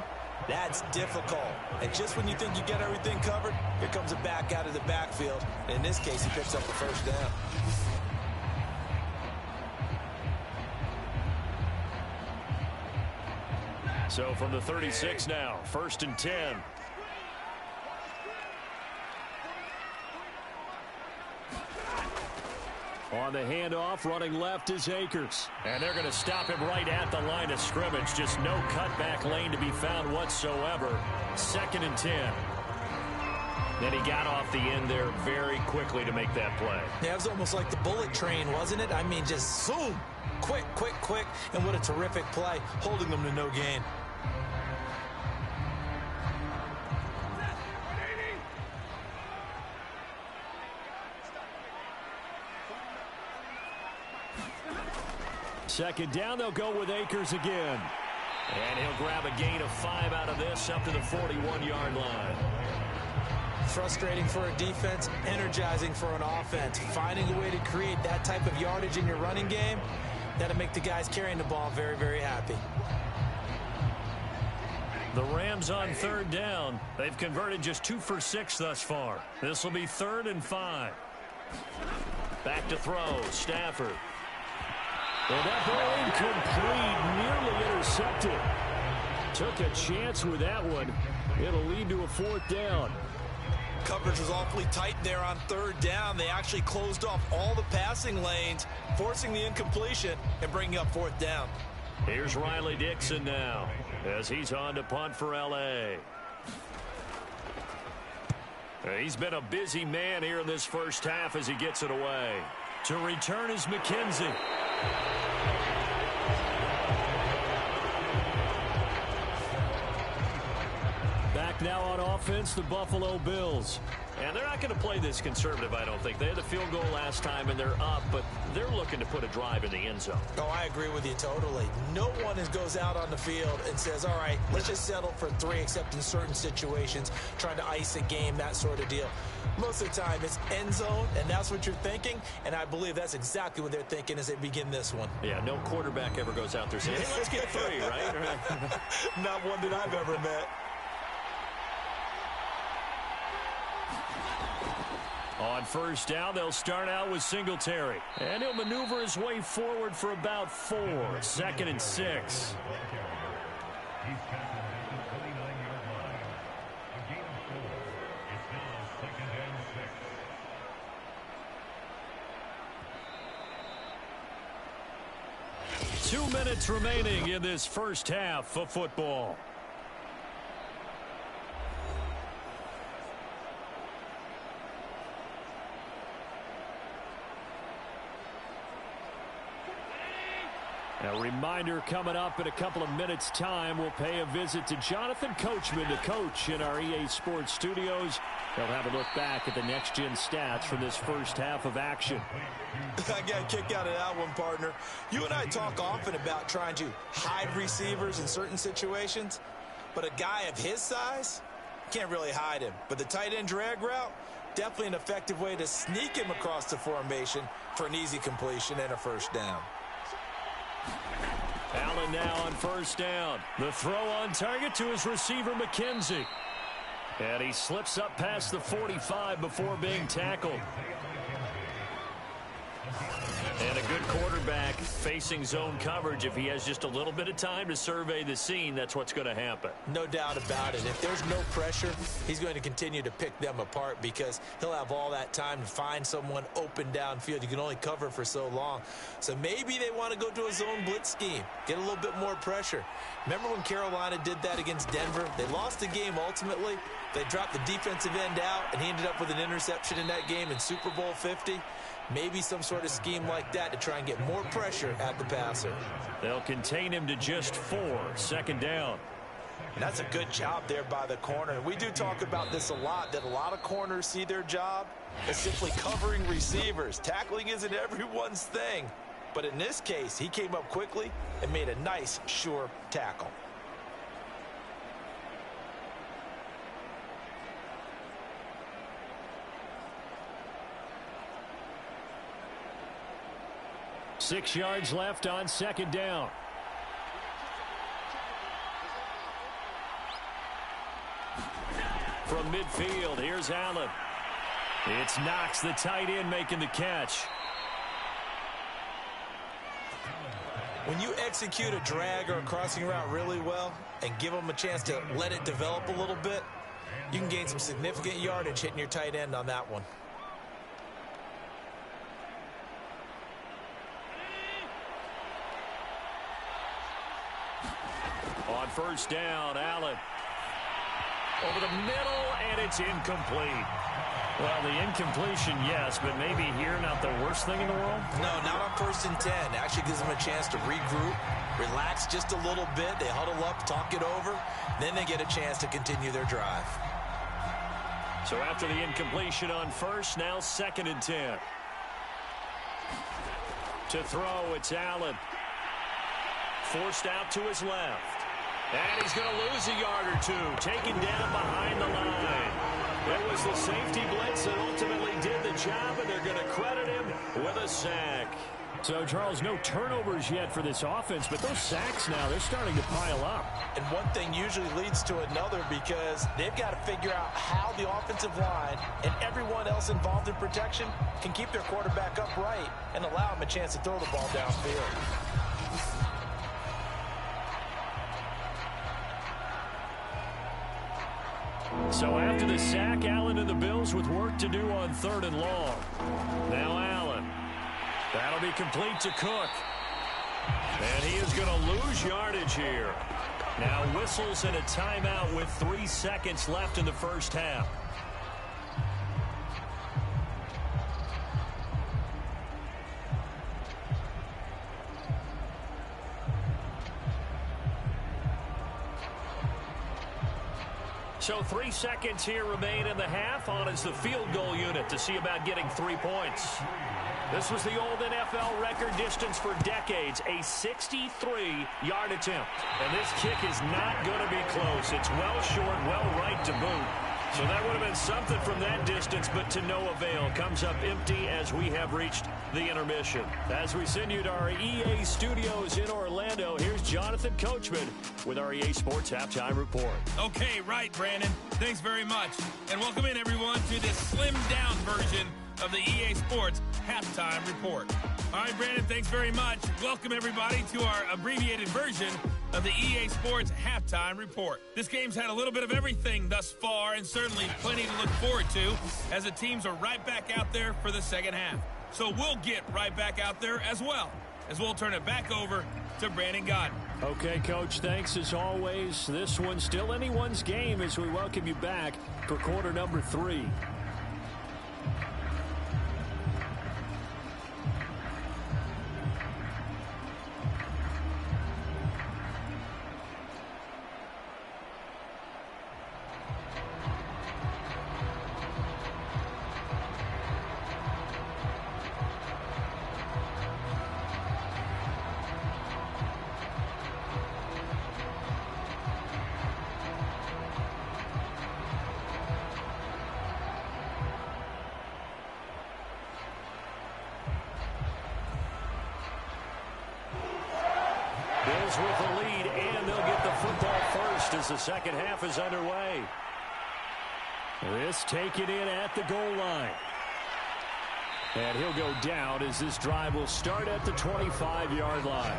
That's difficult. And just when you think you get everything covered, here comes a back out of the backfield. And in this case, he picks up the first down. So from the 36 now, 1st and 10. On the handoff, running left is Akers. And they're going to stop him right at the line of scrimmage. Just no cutback lane to be found whatsoever. 2nd and 10. Then he got off the end there very quickly to make that play. Yeah, it was almost like the bullet train, wasn't it? I mean, just zoom. Quick, quick, quick. And what a terrific play, holding them to no gain. Second down, they'll go with Akers again. And he'll grab a gain of 5 out of this up to the 41-yard line. Frustrating for a defense, energizing for an offense. Finding a way to create that type of yardage in your running game, that'll make the guys carrying the ball very, very happy. The Rams on 3rd down. They've converted just 2 for 6 thus far. This will be 3rd and 5. Back to throw, Stafford. And that ball incomplete, nearly intercepted. Took a chance with that one. It'll lead to a 4th down. Coverage was awfully tight there on 3rd down. They actually closed off all the passing lanes, forcing the incompletion and bringing up 4th down. Here's Riley Dixon now as he's on to punt for L.A. He's been a busy man here in this first half as he gets it away. To return is McKenzie. Back now on offense, the Buffalo Bills. And they're not going to play this conservative, I don't think. They had the field goal last time, and they're up, but they're looking to put a drive in the end zone. Oh, I agree with you totally. No one goes out on the field and says, all right, let's just settle for 3, except in certain situations, trying to ice a game, that sort of deal. Most of the time, it's end zone, and that's what you're thinking, and I believe that's exactly what they're thinking as they begin this one. Yeah, no quarterback ever goes out there saying, hey, let's get 3, right? Not one that I've ever met. On first down, they'll start out with Singletary. And he'll maneuver his way forward for about 4. 2nd and 6. Two minutes remaining in this first half of football. A reminder coming up in a couple of minutes' time. We'll pay a visit to Jonathan Coachman to coach in our EA Sports studios. They'll have a look back at the next-gen stats from this first half of action. I got a kick out of that one, partner. You and I talk often about trying to hide receivers in certain situations, but a guy of his size can't really hide him. But the tight end drag route, definitely an effective way to sneak him across the formation for an easy completion and a first down. Allen now on first down. The throw on target to his receiver, McKenzie. And he slips up past the 45 before being tackled. And a good quarterback facing zone coverage. If he has just a little bit of time to survey the scene, that's what's going to happen. No doubt about it. If there's no pressure, he's going to continue to pick them apart because he'll have all that time to find someone open downfield. You can only cover for so long. So maybe they want to go to a zone blitz scheme, get a little bit more pressure. Remember when Carolina did that against Denver? They lost the game ultimately. They dropped the defensive end out, and he ended up with an interception in that game in Super Bowl 50. Maybe some sort of scheme like that to try and get more pressure at the passer. They'll contain him to just 4. 2nd down. And that's a good job there by the corner. We do talk about this a lot, that a lot of corners see their job as simply covering receivers. Tackling isn't everyone's thing. But in this case, he came up quickly and made a nice, sure tackle. Six yards left on 2nd down. From midfield, here's Allen. It's Knox, the tight end, making the catch. When you execute a drag or a crossing route really well and give them a chance to let it develop a little bit, you can gain some significant yardage hitting your tight end on that one. On first down, Allen. Over the middle, and it's incomplete. Well, the incompletion, yes, but maybe here not the worst thing in the world? No, not on 1st and 10. Actually gives them a chance to regroup, relax just a little bit. They huddle up, talk it over. Then they get a chance to continue their drive. So after the incompletion on first, now 2nd and 10. To throw, it's Allen. Forced out to his left. And he's going to lose a yard or 2, taken down behind the line. It was the safety blitz that ultimately did the job, and they're going to credit him with a sack. So, Charles, no turnovers yet for this offense, but those sacks now, they're starting to pile up. And one thing usually leads to another because they've got to figure out how the offensive line and everyone else involved in protection can keep their quarterback upright and allow him a chance to throw the ball downfield. So after the sack, Allen and the Bills with work to do on 3rd and long. Now Allen. That'll be complete to Cook. And he is going to lose yardage here. Now whistles and a timeout with 3 seconds left in the first half. So 3 seconds here remain in the half. On is the field goal unit to see about getting 3 points. This was the old NFL record distance for decades, a 63-yard attempt. And this kick is not going to be close. It's well short, well right to boot. So that would have been something from that distance, but to no avail. Comes up empty as we have reached the intermission. As we send you to our EA studios in Orlando, here's Jonathan Coachman with our EA Sports Halftime Report. Okay, right, Brandon. Thanks very much. And welcome in, everyone, to this slimmed-down version of the EA Sports Halftime Report. All right, Brandon, thanks very much. Welcome, everybody, to our abbreviated version of the EA Sports Halftime Report. This game's had a little bit of everything thus far, and certainly plenty to look forward to, as the teams are right back out there for the second half. So we'll get right back out there as well, as we'll turn it back over to Brandon Godden. Okay, Coach, thanks as always. This one's still anyone's game as we welcome you back for quarter number 3. Bills with the lead, and they'll get the football first as the second half is underway. This taken in at the goal line. And he'll go down as this drive will start at the 25-yard line.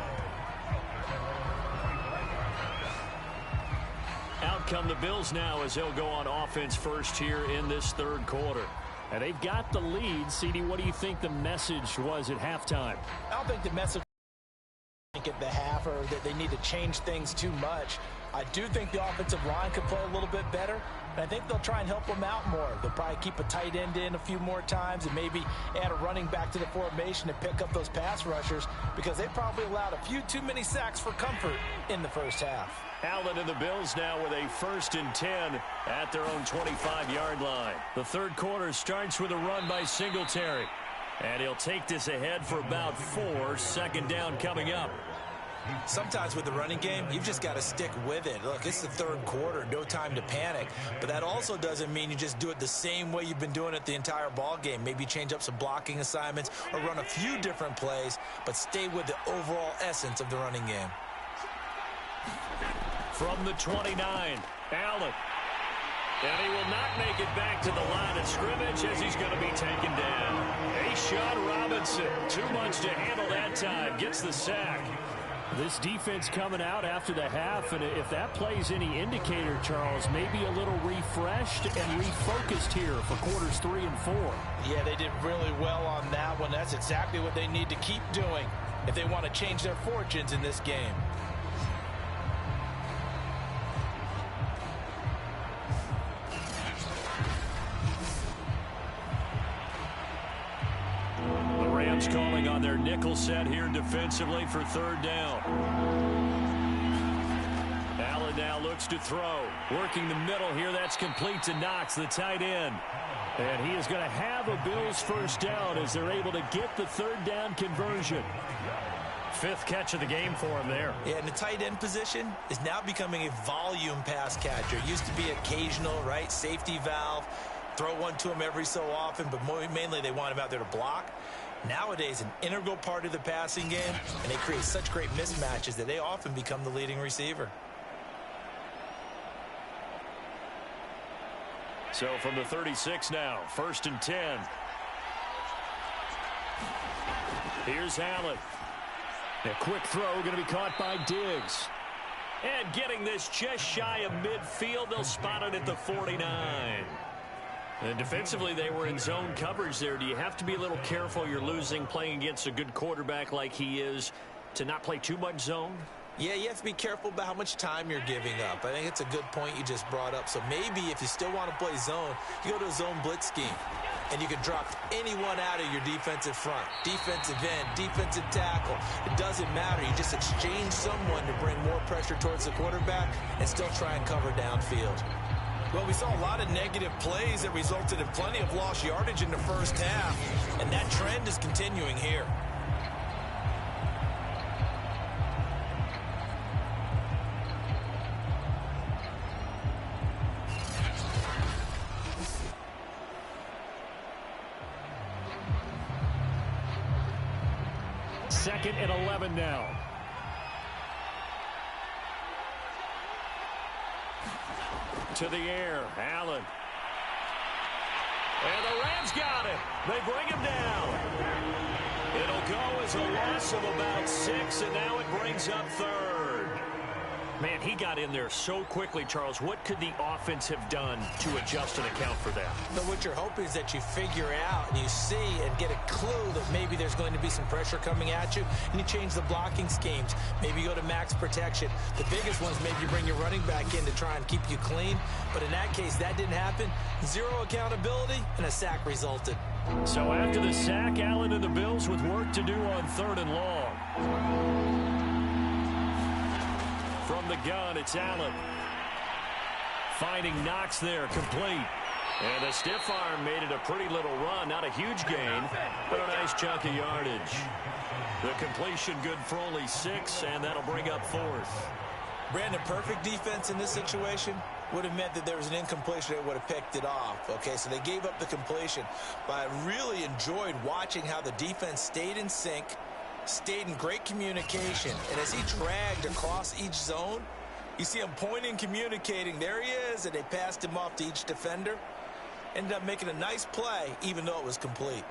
Out come the Bills now as they'll go on offense first here in this third quarter. And they've got the lead. CD, what do you think the message was at halftime? I don't think the message at the half or that they need to change things too much. I do think the offensive line could play a little bit better, and I think they'll try and help them out more. They'll probably keep a tight end in a few more times and maybe add a running back to the formation and pick up those pass rushers, because they probably allowed a few too many sacks for comfort in the first half. Allen and the Bills now with a 1st and 10 at their own 25-yard line. The third quarter starts with a run by Singletary. And he'll take this ahead for about 4. Second down coming up. Sometimes with the running game, you've just got to stick with it. Look, it's the third quarter, no time to panic. But that also doesn't mean you just do it the same way you've been doing it the entire ball game. Maybe change up some blocking assignments or run a few different plays, but stay with the overall essence of the running game. From the 29, Allen. And he will not make it back to the line of scrimmage as he's going to be taken down. Sean Robinson, too much to handle that time, gets the sack. This defense coming out after the half, and if that plays any indicator, Charles, maybe a little refreshed and refocused here for quarters 3 and 4. Yeah, they did really well on that one. That's exactly what they need to keep doing if they want to change their fortunes in this game. Calling on their nickel set here defensively for third down. Allen now looks to throw. Working the middle here. That's complete to Knox, the tight end. And he is going to have a Bills first down as they're able to get the third down conversion. 5th catch of the game for him there. Yeah, and the tight end position is now becoming a volume pass catcher. It used to be occasional, right? Safety valve. Throw one to him every so often, but mainly they want him out there to block. Nowadays, an integral part of the passing game, and they create such great mismatches that they often become the leading receiver. So from the 36 now, 1st and 10. Here's Allen. A quick throw going to be caught by Diggs. And getting this just shy of midfield, they'll spot it at the 49. And defensively, they were in zone coverage there. Do you have to be a little careful? You're losing, playing against a good quarterback like he is, to not play too much zone? Yeah, you have to be careful about how much time you're giving up. I think it's a good point you just brought up. So maybe if you still want to play zone, you go to a zone blitz scheme. And you can drop anyone out of your defensive front. Defensive end, defensive tackle. It doesn't matter. You just exchange someone to bring more pressure towards the quarterback and still try and cover downfield. Well, we saw a lot of negative plays that resulted in plenty of lost yardage in the first half, and that trend is continuing here. Second and 11 now. To the air, Allen. And the Rams got it. They bring him down. It'll go as a loss of about 6, and now it brings up third. Man, he got in there so quickly, Charles. What could the offense have done to adjust and account for that? But what you're hoping is that you figure out and you see and get a clue that maybe there's going to be some pressure coming at you, and you change the blocking schemes. Maybe you go to max protection. The biggest one is maybe you bring your running back in to try and keep you clean. But in that case, that didn't happen. Zero accountability, and a sack resulted. So after the sack, Allen and the Bills with work to do on 3rd and long. From the gun, it's Allen. Finding Knox there, complete. And a stiff arm made it a pretty little run. Not a huge gain, but a nice chunk of yardage. The completion good for only 6, and that'll bring up 4th. Brandon, perfect defense in this situation would have meant that there was an incompletion that would have picked it off. Okay, so they gave up the completion. But I really enjoyed watching how the defense stayed in sync, stayed in great communication, and as he dragged across each zone, you see him pointing, communicating. There he is, and they passed him off to each defender. Ended up making a nice play, even though it was complete.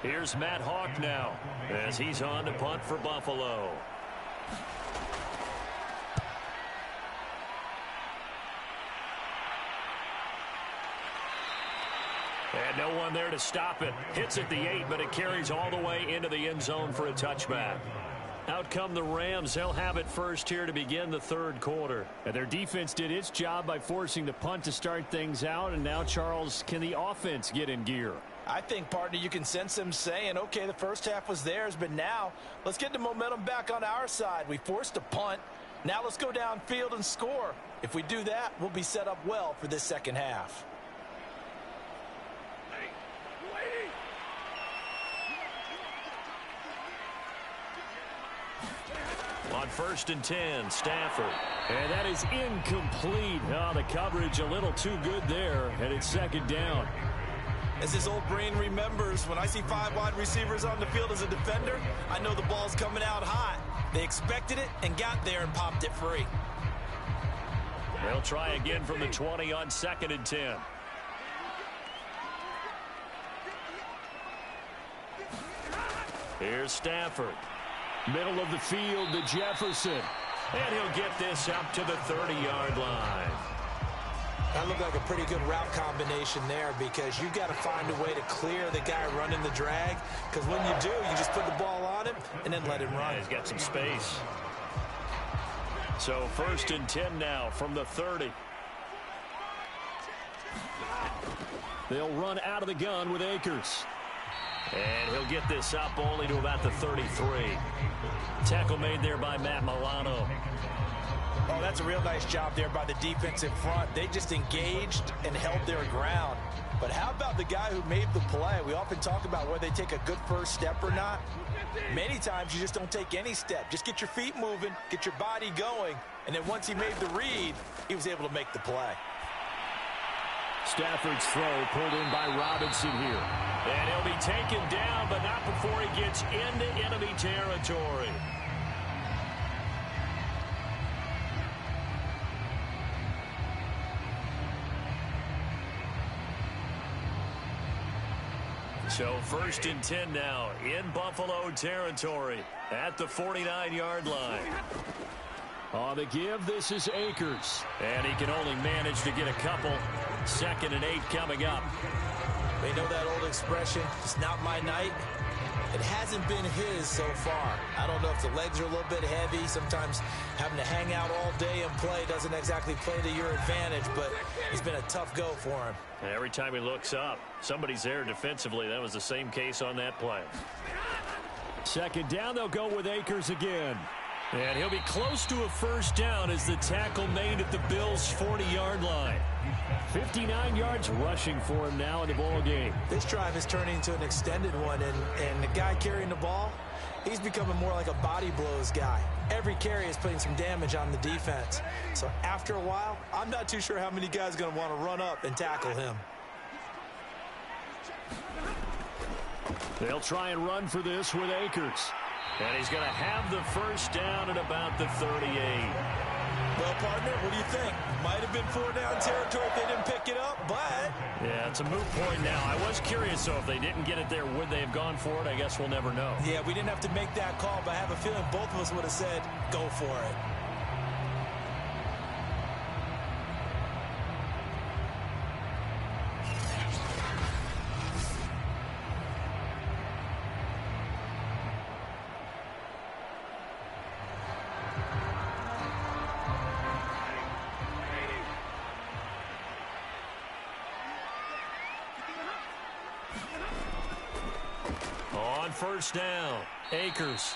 Here's Matt Hawk now, as he's on to punt for Buffalo. And no one there to stop it. Hits at the 8, but it carries all the way into the end zone for a touchback. Out come the Rams. They'll have it first here to begin the 3rd quarter. And their defense did its job by forcing the punt to start things out. And now, Charles, can the offense get in gear? I think, partner, you can sense them saying, okay, the first half was theirs, but now let's get the momentum back on our side. We forced a punt. Now let's go downfield and score. If we do that, we'll be set up well for this second half. On 1st and 10, Stafford. And that is incomplete. Oh, the coverage a little too good there, and it's 2nd down. As his old brain remembers, when I see 5 wide receivers on the field as a defender, I know the ball's coming out hot. They expected it and got there and popped it free. They'll try again from the 20 on 2nd and 10. Here's Stafford. Middle of the field to Jefferson. And he'll get this up to the 30-yard line. That looked like a pretty good route combination there, because you've got to find a way to clear the guy running the drag. Because when you do, you just put the ball on him and then let him run. Yeah, he's got some space. So 1st and 10 now from the 30. They'll run out of the gun with Akers. And he'll get this up only to about the 33. Tackle made there by Matt Milano. Oh, that's a real nice job there by the defense in front. They just engaged and held their ground. But how about the guy who made the play? We often talk about whether they take a good first step or not. Many times you just don't take any step. Just get your feet moving, get your body going, and then once he made the read, he was able to make the play. Stafford's throw pulled in by Robinson here. And he'll be taken down, but not before he gets into enemy territory. So 1st and 10 now in Buffalo territory at the 49-yard line. On the give, this is Akers. And he can only manage to get a couple. 2nd and 8 coming up. They know that old expression, it's not my night. It hasn't been his so far. I don't know if the legs are a little bit heavy. Sometimes having to hang out all day and play doesn't exactly play to your advantage, but it's been a tough go for him. And every time he looks up, somebody's there defensively. That was the same case on that play. Second down, they'll go with Akers again. And he'll be close to a first down as the tackle made at the Bills' 40-yard line. 59 yards rushing for him now in the ball game. This drive is turning into an extended one, and the guy carrying the ball, he's becoming more like a body blows guy. Every carry is putting some damage on the defense. So after a while, I'm not too sure how many guys are going to want to run up and tackle him. They'll try and run for this with Akers. And he's going to have the first down at about the 38. Well, partner, what do you think? Might have been 4-down territory if they didn't pick it up, but... Yeah, it's a moot point now. I was curious, so if they didn't get it there, would they have gone for it? I guess we'll never know. Yeah, we didn't have to make that call, but I have a feeling both of us would have said, go for it. First down, Akers.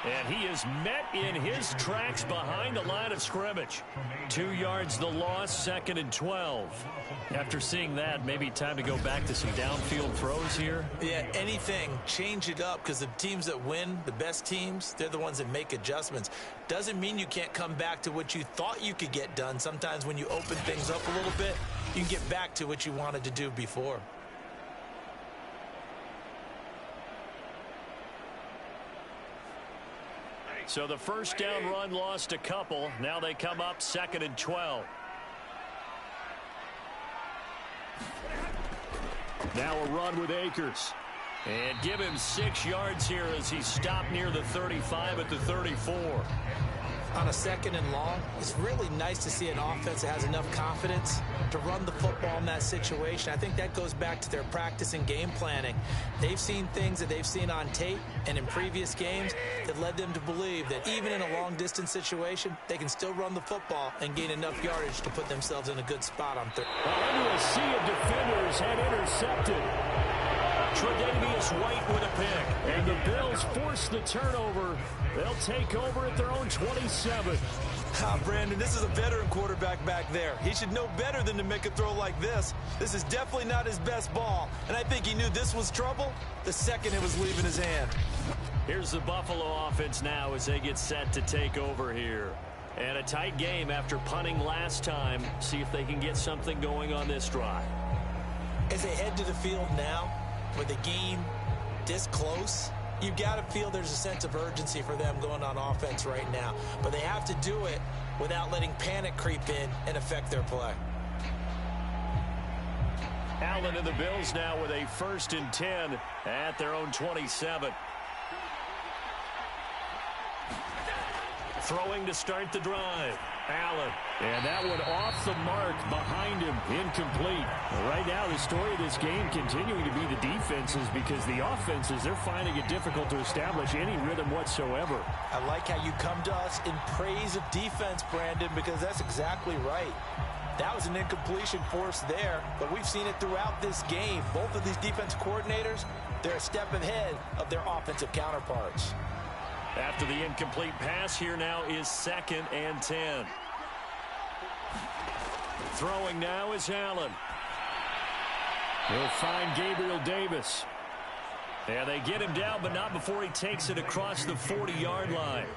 And he is met in his tracks behind the line of scrimmage. 2 yards the loss, 2nd and 12. After seeing that, maybe time to go back to some downfield throws here. Yeah, anything. Change it up, because the teams that win, the best teams, they're the ones that make adjustments. Doesn't mean you can't come back to what you thought you could get done. Sometimes when you open things up a little bit, you can get back to what you wanted to do before. So the first down run lost a couple. Now they come up 2nd and 12. Now a run with Akers. And give him 6 yards here as he stopped near the 35 at the 34. On a 2nd and long, it's really nice to see an offense that has enough confidence to run the football in that situation. I think that goes back to their practice and game planning. They've seen things that they've seen on tape and in previous games that led them to believe that even in a long-distance situation, they can still run the football and gain enough yardage to put themselves in a good spot on third. Under a sea of defenders had intercepted. Tre'Davious White with a pick. And the Bills force the turnover. They'll take over at their own 27. Brandon, this is a veteran quarterback back there. He should know better than to make a throw like this. This is definitely not his best ball. And I think he knew this was trouble the second it was leaving his hand. Here's the Buffalo offense now as they get set to take over here. And a tight game after punting last time. See if they can get something going on this drive. As they head to the field now, with the game this close, you've got to feel there's a sense of urgency for them going on offense right now. But they have to do it without letting panic creep in and affect their play. Allen and the Bills now with a 1st and 10 at their own 27. Throwing to start the drive. Allen. And that one off the mark behind him. Incomplete. Right now, the story of this game continuing to be the defenses, because the offenses, they're finding it difficult to establish any rhythm whatsoever. I like how you come to us in praise of defense, Brandon, because that's exactly right. That was an incompletion forced there, but we've seen it throughout this game. Both of these defense coordinators, they're a step ahead of their offensive counterparts. After the incomplete pass, here now is 2nd and 10. Throwing now is Allen. They'll find Gabriel Davis. And they get him down, but not before he takes it across the 40-yard line.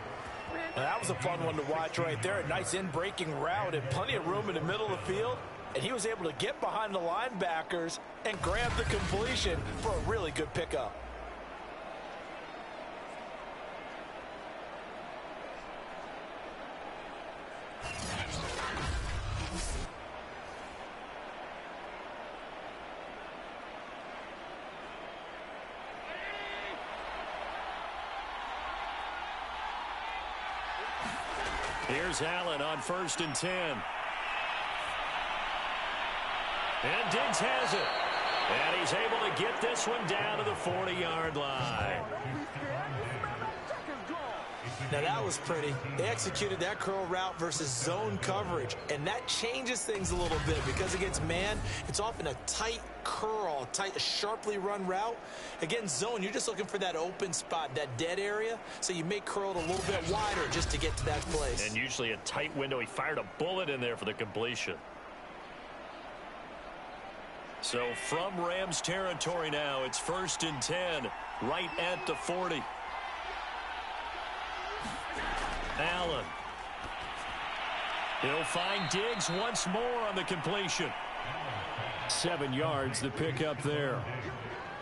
Now, that was a fun one to watch right there. A nice in-breaking route and plenty of room in the middle of the field. And he was able to get behind the linebackers and grab the completion for a really good pickup. Here's Allen on 1st and 10. And Diggs has it. And he's able to get this one down to the 40-yard line. Now that was pretty. They executed that curl route versus zone coverage, and that changes things a little bit because against man, it's often a tight curl, a sharply run route. Against zone, you're just looking for that open spot, that dead area, so you may curl it a little bit wider just to get to that place. And usually a tight window. He fired a bullet in there for the completion. So from Rams territory now, it's 1st and 10, right at the 40. Allen. He'll find Diggs once more on the completion. 7 yards, the pickup there.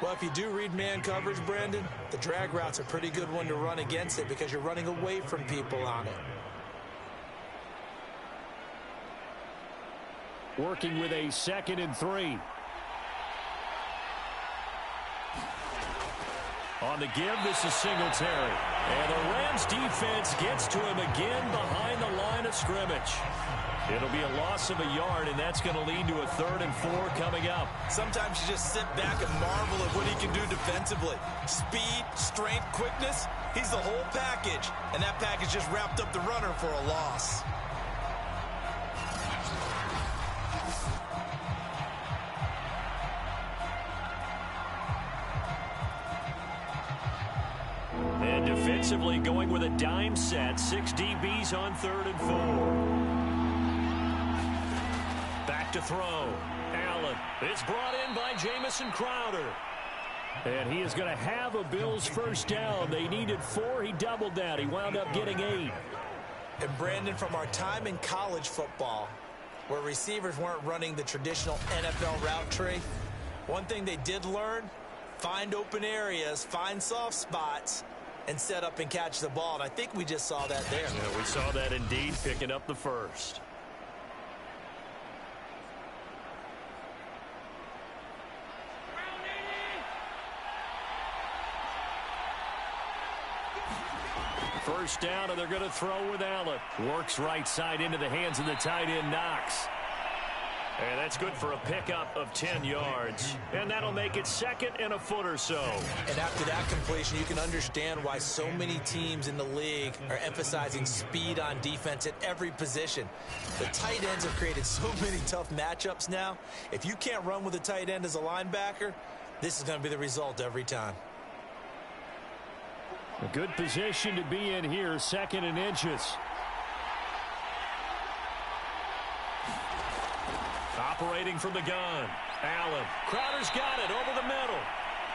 Well, if you do read man coverage, Brandon, the drag route's a pretty good one to run against it because you're running away from people on it. Working with a 2nd and 3. On the give, this is Singletary. And the Rams defense gets to him again behind the line of scrimmage. It'll be a loss of a yard, and that's going to lead to a 3rd and 4 coming up. Sometimes you just sit back and marvel at what he can do defensively. Speed, strength, quickness, he's the whole package. And that package just wrapped up the runner for a loss. And defensively going with a dime set. 6 DBs on 3rd and 4. Back to throw. Allen. It's brought in by Jamison Crowder. And he is going to have a Bills first down. They needed 4. He doubled that. He wound up getting 8. And Brandon, from our time in college football, where receivers weren't running the traditional NFL route tree, one thing they did learn, find open areas, find soft spots, and set up and catch the ball. And I think we just saw that there. Yeah, we saw that indeed, picking up the first. First down, and they're going to throw with Allen. Works right side into the hands of the tight end, Knox. And that's good for a pickup of 10 yards. And that'll make it 2nd and a foot or so. And after that completion, you can understand why so many teams in the league are emphasizing speed on defense at every position. The tight ends have created so many tough matchups now. If you can't run with a tight end as a linebacker, this is going to be the result every time. A good position to be in here, 2nd and inches. Operating from the gun. Allen. Crowder's got it over the middle.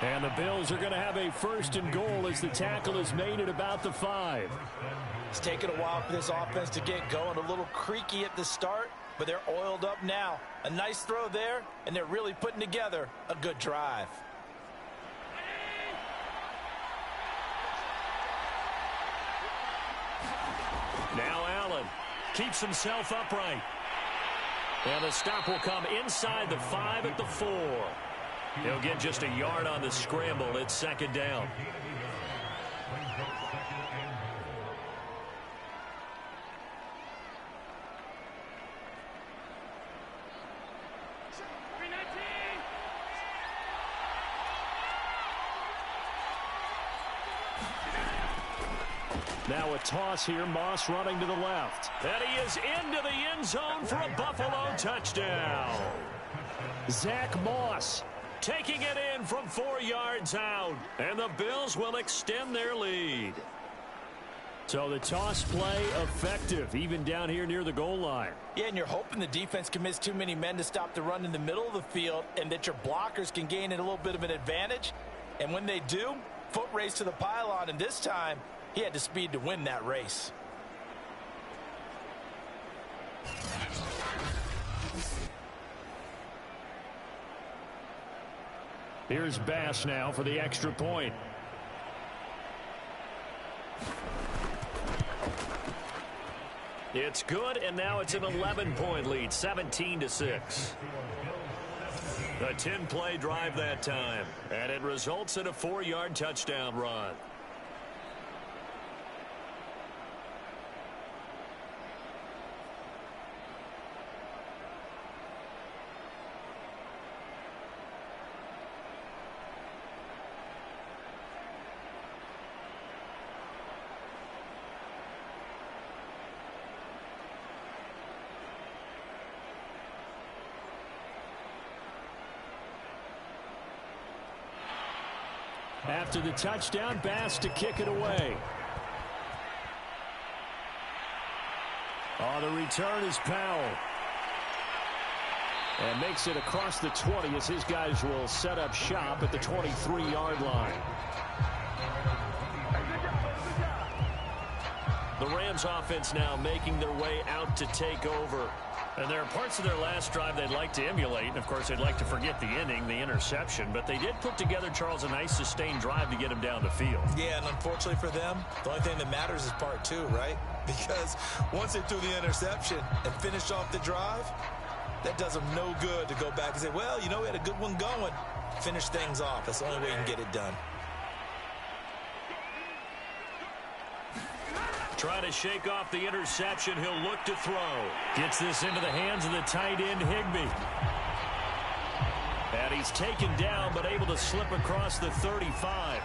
And the Bills are going to have a 1st and goal as the tackle is made at about the 5. It's taken a while for this offense to get going. A little creaky at the start, but they're oiled up now. A nice throw there, and they're really putting together a good drive. Now Allen keeps himself upright. And the stop will come inside the 5 at the 4. He'll get just a yard on the scramble. It's 2nd down. Now a toss here. Moss running to the left. And he is into the end zone for a Buffalo touchdown. Zach Moss taking it in from 4 yards out. And the Bills will extend their lead. So the toss play effective, even down here near the goal line. Yeah, and you're hoping the defense commits too many men to stop the run in the middle of the field and that your blockers can gain a little bit of an advantage. And when they do, foot race to the pylon, and this time, he had the speed to win that race. Here's Bass now for the extra point. It's good, and now it's an 11-point lead, 17-6. A 10-play drive that time, and it results in a 4-yard touchdown run. After the touchdown, Bass to kick it away. On the return is Powell. And makes it across the 20 as his guys will set up shop at the 23-yard line. The Rams offense now making their way out to take over. And there are parts of their last drive they'd like to emulate. And, of course, they'd like to forget the inning, the interception. But they did put together, Charles, a nice sustained drive to get him down the field. Yeah, and unfortunately for them, the only thing that matters is part two, right? Because once they threw the interception and finished off the drive, that does them no good to go back and say, well, you know, we had a good one going. Finish things off. That's the only way you can get it done. Trying to shake off the interception. He'll look to throw. Gets this into the hands of the tight end, Higbee. And he's taken down, but able to slip across the 35.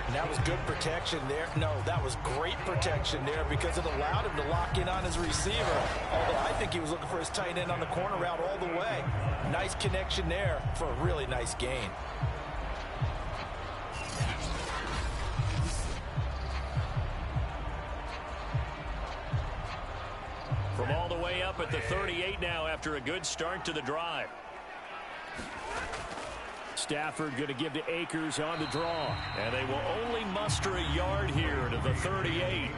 And that was good protection there. No, that was great protection there because it allowed him to lock in on his receiver. Although I think he was looking for his tight end on the corner route all the way. Nice connection there for a really nice gain. From all the way up at the 38 now after a good start to the drive. Stafford going to give to Akers on the draw. And they will only muster a yard here to the 38.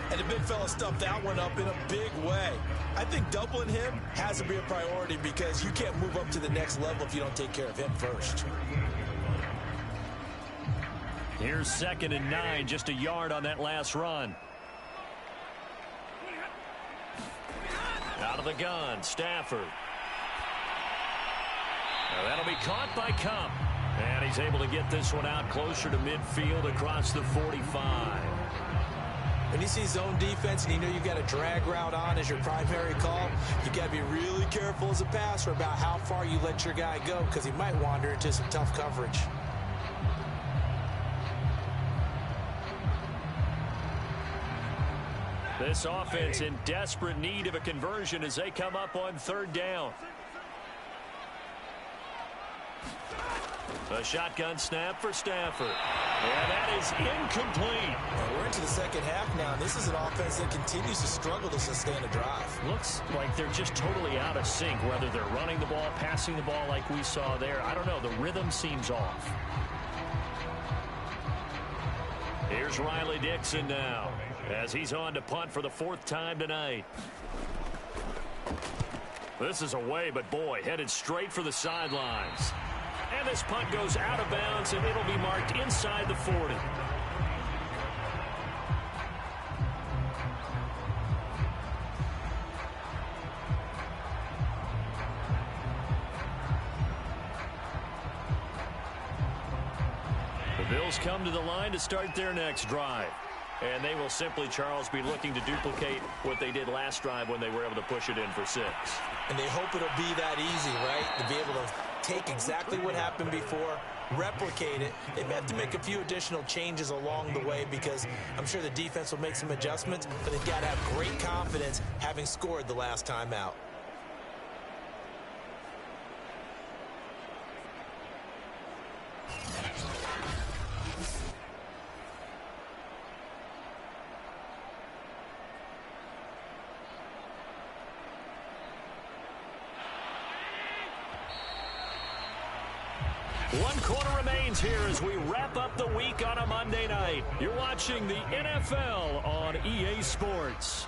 And the big fella stuffed that one up in a big way. I think doubling him has to be a priority because you can't move up to the next level if you don't take care of him first. Here's 2nd and 9, just a yard on that last run. Out of the gun, Stafford. Now that'll be caught by Cup. And he's able to get this one out closer to midfield across the 45. When you see zone defense and you know you've got a drag route on as your primary call, you got to be really careful as a passer about how far you let your guy go because he might wander into some tough coverage. This offense in desperate need of a conversion as they come up on 3rd down. A shotgun snap for Stafford. And that is incomplete. Well, we're into the second half now, and this is an offense that continues to struggle to sustain a drive. Looks like they're just totally out of sync, whether they're running the ball, passing the ball like we saw there. I don't know. The rhythm seems off. Here's Riley Dixon now as he's on to punt for the 4th time tonight. This is away, but boy, headed straight for the sidelines. And this punt goes out of bounds, and it'll be marked inside the 40. The Bills come to the line to start their next drive. And they will simply, Charles, be looking to duplicate what they did last drive when they were able to push it in for 6. And they hope it'll be that easy, right? To be able to take exactly what happened before, replicate it. They may have to make a few additional changes along the way because I'm sure the defense will make some adjustments, but they've got to have great confidence having scored the last time out. One quarter remains here as we wrap up the week on a Monday night. You're watching the NFL on EA Sports.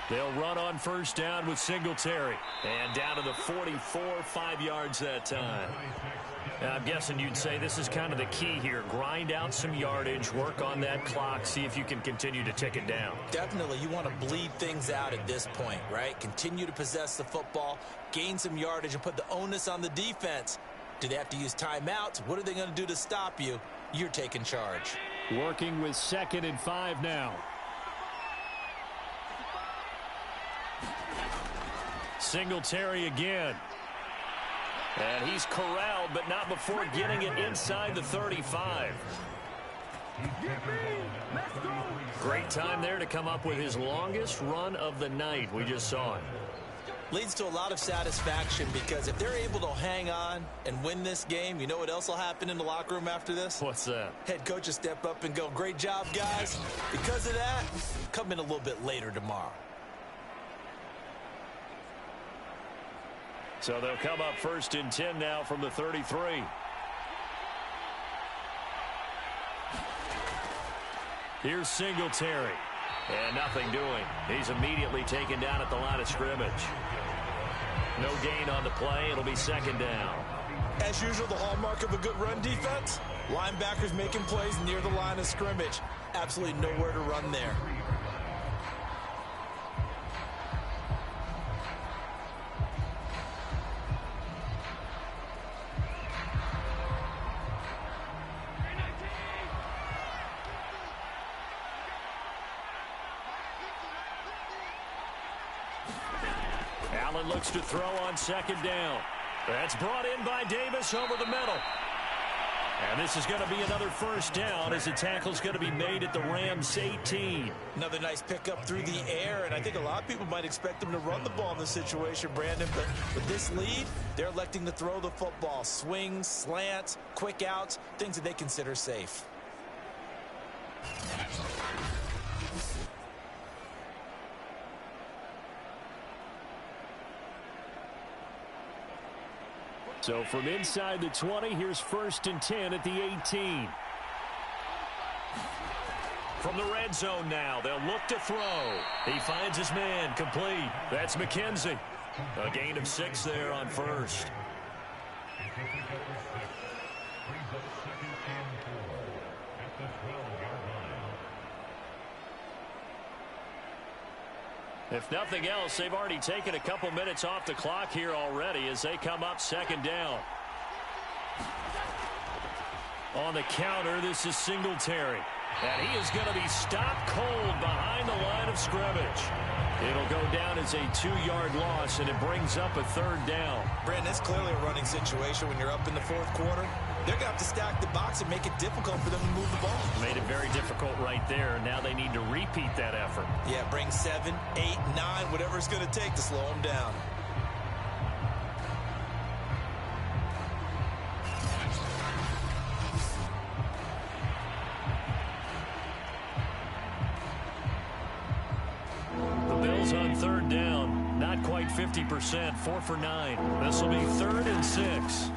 They'll run on 1st down with Singletary. And down to the 44, 5 yards that time. Now, I'm guessing you'd say this is kind of the key here. Grind out some yardage, work on that clock, see if you can continue to tick it down. Definitely, you want to bleed things out at this point, right? Continue to possess the football, gain some yardage, and put the onus on the defense. Do they have to use timeouts? What are they going to do to stop you? You're taking charge. Working with 2nd and 5 now. Singletary again. And he's corralled, but not before getting it inside the 35. Great time there to come up with his longest run of the night. We just saw it. Leads to a lot of satisfaction because if they're able to hang on and win this game, you know what else will happen in the locker room after this? What's that? Head coach will step up and go, great job, guys. Because of that, come in a little bit later tomorrow. So they'll come up 1st and 10 now from the 33. Here's Singletary. And nothing doing. He's immediately taken down at the line of scrimmage. No gain on the play. It'll be 2nd down. As usual, the hallmark of a good run defense, linebackers making plays near the line of scrimmage. Absolutely nowhere to run there. Allen looks to throw on 2nd down. That's brought in by Davis over the middle. And this is going to be another 1st down as the tackle's going to be made at the Rams 18. Another nice pickup through the air, and I think a lot of people might expect them to run the ball in this situation, Brandon, but with this lead, they're electing to throw the football. Swings, slants, quick outs, things that they consider safe. So from inside the 20, here's 1st and 10 at the 18. From the red zone now, they'll look to throw. He finds his man, complete. That's McKenzie. A gain of 6 there on 1st. If nothing else, they've already taken a couple minutes off the clock here already as they come up 2nd down. On the counter, this is Singletary. And he is going to be stopped cold behind the line of scrimmage. It'll go down as a 2-yard loss, and it brings up a 3rd down. Brandon, it's clearly a running situation when you're up in the 4th quarter. They're going to have to stack the box and make it difficult for them to move the ball. Made it very difficult right there, and now they need to repeat that effort. Yeah, bring 7, 8, 9, whatever it's going to take to slow them down. The Bills on 3rd down, not quite 50%, 4 for 9. This will be 3rd and 6.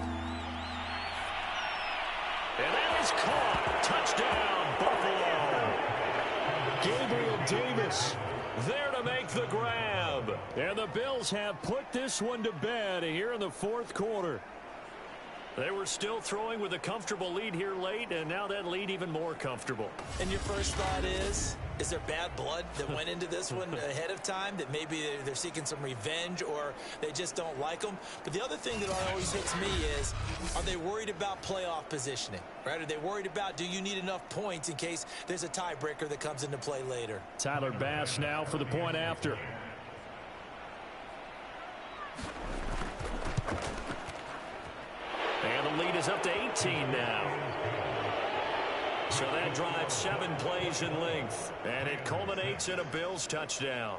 And that is caught. Touchdown, Buffalo. Gabriel Davis there to make the grab. And the Bills have put this one to bed here in the 4th quarter. They were still throwing with a comfortable lead here late, and now that lead even more comfortable. And your first thought is there bad blood that went into this one ahead of time, that maybe they're seeking some revenge or they just don't like them? But the other thing that always hits me is, are they worried about playoff positioning, right? Are they worried about, do you need enough points in case there's a tiebreaker that comes into play later? Tyler Bass now for the point after. And the lead is up to 18 now. So that drives 7 plays in length. And it culminates in a Bills touchdown.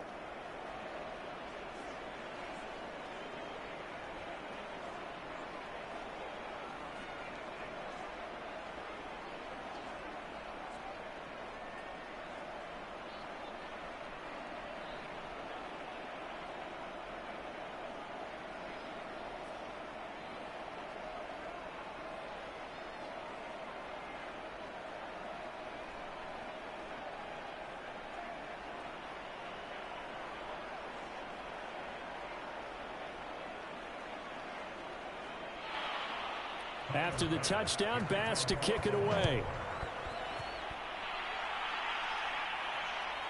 After the touchdown, Bass to kick it away.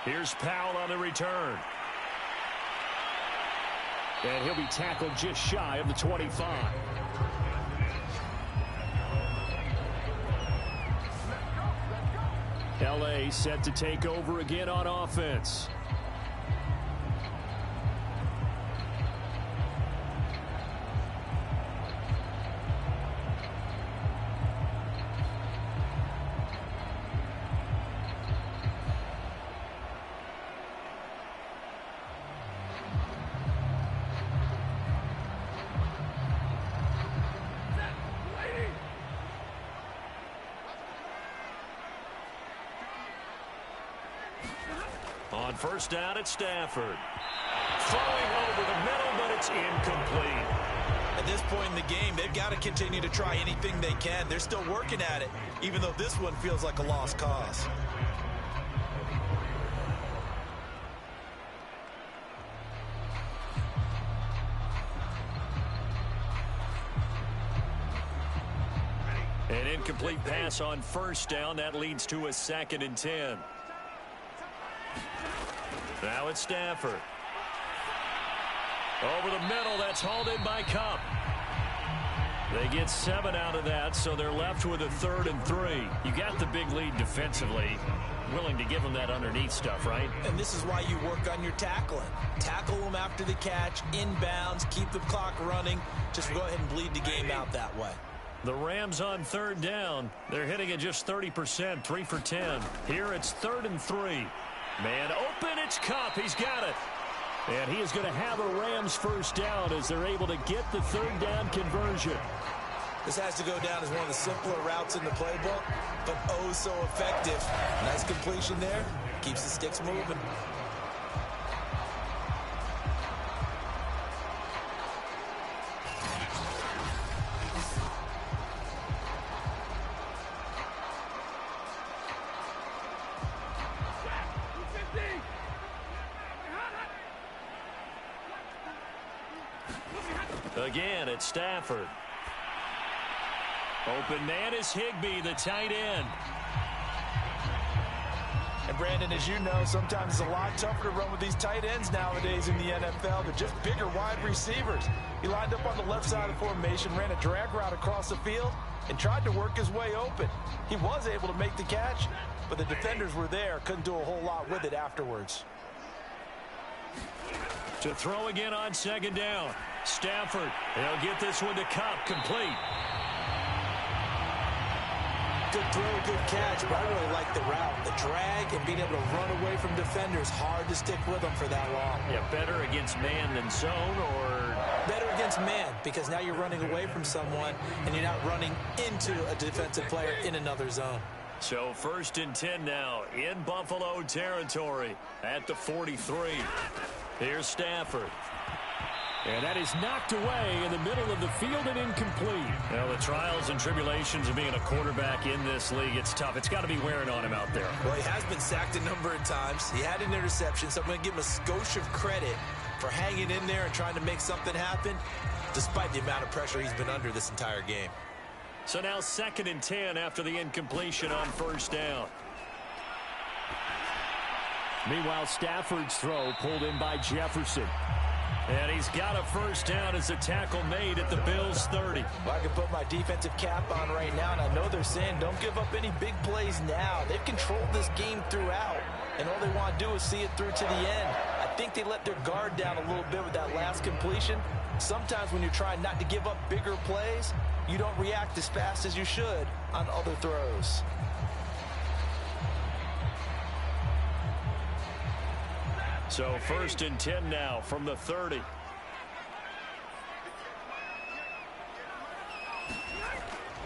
Here's Powell on the return. And he'll be tackled just shy of the 25. L.A. set to take over again on offense. On first down, it's Stafford. Throwing over the middle, but it's incomplete. At this point in the game, they've got to continue to try anything they can. They're still working at it, even though this one feels like a lost cause. An incomplete pass on first down. That leads to a 2nd and 10. Now it's Stafford. Over the middle, that's hauled in by Kupp. They get 7 out of that, so they're left with a 3rd and 3. You got the big lead defensively. Willing to give them that underneath stuff, right? And this is why you work on your tackling. Tackle them after the catch, inbounds, keep the clock running. Just go ahead and bleed the game out that way. The Rams on 3rd down. They're hitting at just 30%, 3 for 10. Here it's 3rd and 3. Man open, it's Kupp. He's got it. And he is going to have a Rams first down as they're able to get the 3rd down conversion. This has to go down as one of the simpler routes in the playbook, but oh so effective. Nice completion there. Keeps the sticks moving. Again, it's Stafford. Open man is Higbee, the tight end. And Brandon, as you know, sometimes it's a lot tougher to run with these tight ends nowadays in the NFL. They're just bigger wide receivers. He lined up on the left side of the formation, ran a drag route across the field, and tried to work his way open. He was able to make the catch, but the defenders were there, couldn't do a whole lot with it afterwards. To throw again on 2nd down. Stafford, he'll get this one to Kupp, complete. Good throw, good catch, but I really like the route. The drag and being able to run away from defenders, hard to stick with them for that long. Yeah, better against man than zone, or? Better against man, because now you're running away from someone, and you're not running into a defensive player in another zone. So 1st and 10 now in Buffalo territory at the 43. Here's Stafford. And that is knocked away in the middle of the field and incomplete. Now, the trials and tribulations of being a quarterback in this league, it's tough. It's got to be wearing on him out there. Well, he has been sacked a number of times. He had an interception, so I'm going to give him a skosh of credit for hanging in there and trying to make something happen, despite the amount of pressure he's been under this entire game. So now 2nd and 10 after the incompletion on first down. Meanwhile, Stafford's throw pulled in by Jefferson. And he's got a first down as a tackle made at the Bills' 30. Well, I can put my defensive cap on right now, and I know they're saying don't give up any big plays now. They've controlled this game throughout, and all they want to do is see it through to the end. I think they let their guard down a little bit with that last completion. Sometimes when you're trying not to give up bigger plays, you don't react as fast as you should on other throws. So 1st and 10 now from the 30.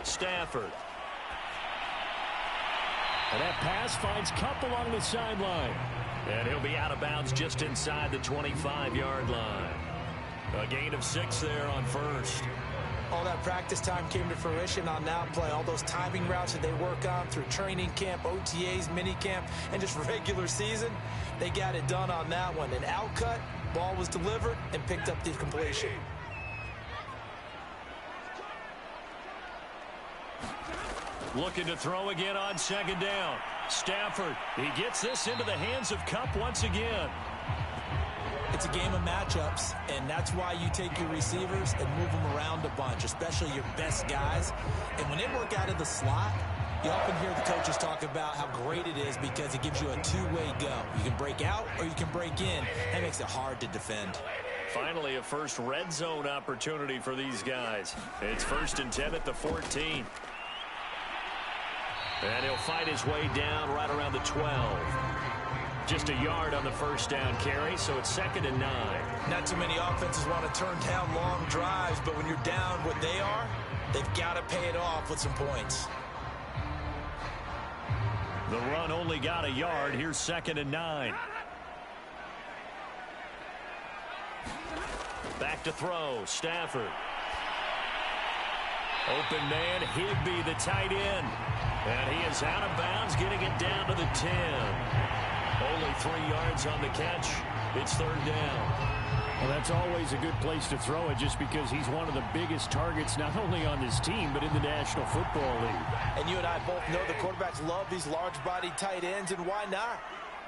Stafford. And that pass finds Kupp along the sideline. And he'll be out of bounds just inside the 25-yard line. A gain of 6 there on first. All that practice time came to fruition on that play. All those timing routes that they work on through training camp, OTAs, minicamp, and just regular season, they got it done on that one. An out cut, ball was delivered, and picked up the completion. Looking to throw again on 2nd down. Stafford, he gets this into the hands of Kupp once again. It's a game of matchups, and that's why you take your receivers and move them around a bunch, especially your best guys. And when they work out of the slot, You often hear the coaches talk about how great it is because it gives you a two-way go. You can break out or you can break in. That makes it hard to defend. Finally, a first red zone opportunity for these guys. It's 1st and 10 at the 14. And he'll fight his way down right around the 12. Just a yard on the first down carry, so it's 2nd and 9. Not too many offenses want to turn down long drives, but when you're down what they are, they've got to pay it off with some points. The run only got a yard. Here's 2nd and 9. Back to throw. Stafford. Open man, Higbee, the tight end. And he is out of bounds, getting it down to the 10. Only 3 yards on the catch. It's 3rd down. Well, that's always a good place to throw it just because he's one of the biggest targets not only on this team but in the National Football League. And you and I both know the quarterbacks love these large-bodied tight ends, and why not?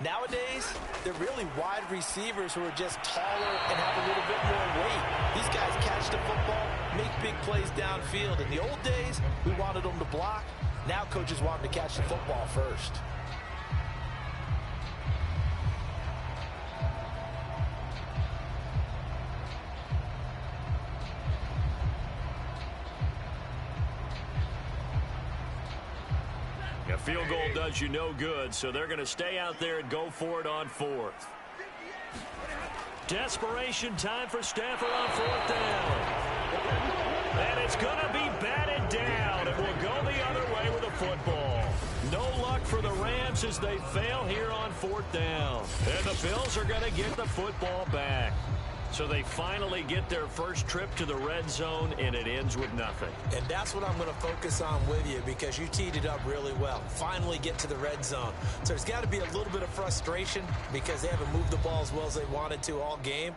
Nowadays, they're really wide receivers who are just taller and have a little bit more weight. These guys catch the football, make big plays downfield. In the old days, we wanted them to block. Now coaches want them to catch the football first. A field goal does you no good, so they're going to stay out there and go for it on 4th. Desperation time for Stafford on 4th down. And it's going to be batted down, and will go the other way with a football. No luck for the Rams as they fail here on 4th down. And the Bills are going to get the football back. So they finally get their first trip to the red zone, and it ends with nothing. And that's what I'm going to focus on with you because you teed it up really well. Finally get to the red zone. So there's got to be a little bit of frustration because they haven't moved the ball as well as they wanted to all game.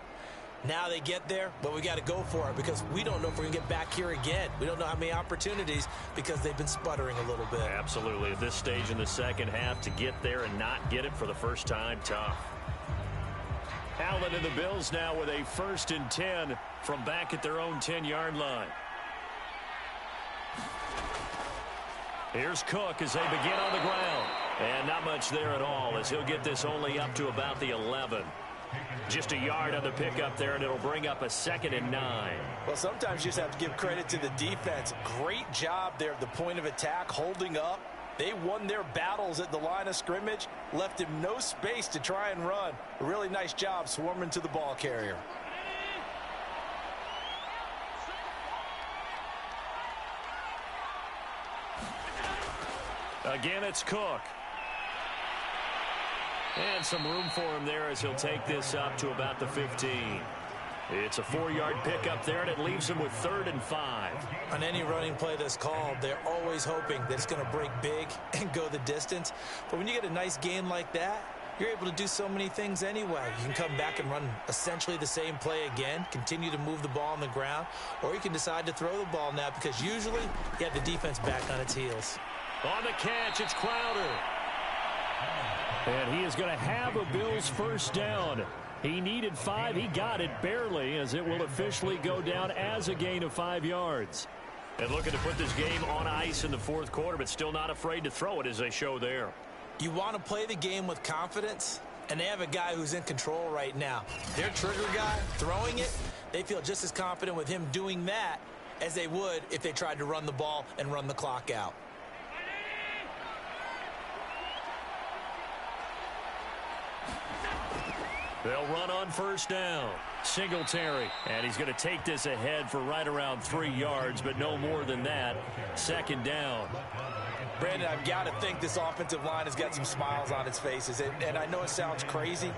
Now they get there, but we got to go for it because we don't know if we're going to get back here again. We don't know how many opportunities because they've been sputtering a little bit. Absolutely. At this stage in the second half, to get there and not get it for the first time, tough. Allen and the Bills now with a 1st and 10 from back at their own 10-yard line. Here's Cook as they begin on the ground. And not much there at all as he'll get this only up to about the 11. Just a yard on the pickup there, and it'll bring up a 2nd and 9. Well, sometimes you just have to give credit to the defense. Great job there at the point of attack, holding up. They won their battles at the line of scrimmage, left him no space to try and run. A really nice job swarming to the ball carrier. Again, it's Cook. And some room for him there as he'll take this up to about the 15. It's a 4-yard pickup there, and it leaves him with 3rd and 5. On any running play that's called, they're always hoping that it's going to break big and go the distance. But when you get a nice gain like that, you're able to do so many things anyway. You can come back and run essentially the same play again, continue to move the ball on the ground, or you can decide to throw the ball now because usually you have the defense back on its heels. On the catch, it's Crowder. And he is going to have a Bills first down. He needed 5. He got it barely as it will officially go down as a gain of 5 yards. And looking to put this game on ice in the 4th quarter, but still not afraid to throw it as they show there. You want to play the game with confidence, and they have a guy who's in control right now. Their trigger guy throwing it, they feel just as confident with him doing that as they would if they tried to run the ball and run the clock out. They'll run on first down. Singletary. And he's going to take this ahead for right around 3 yards, but no more than that. 2nd down. Brandon, I've got to think this offensive line has got some smiles on its faces. And I know it sounds crazy,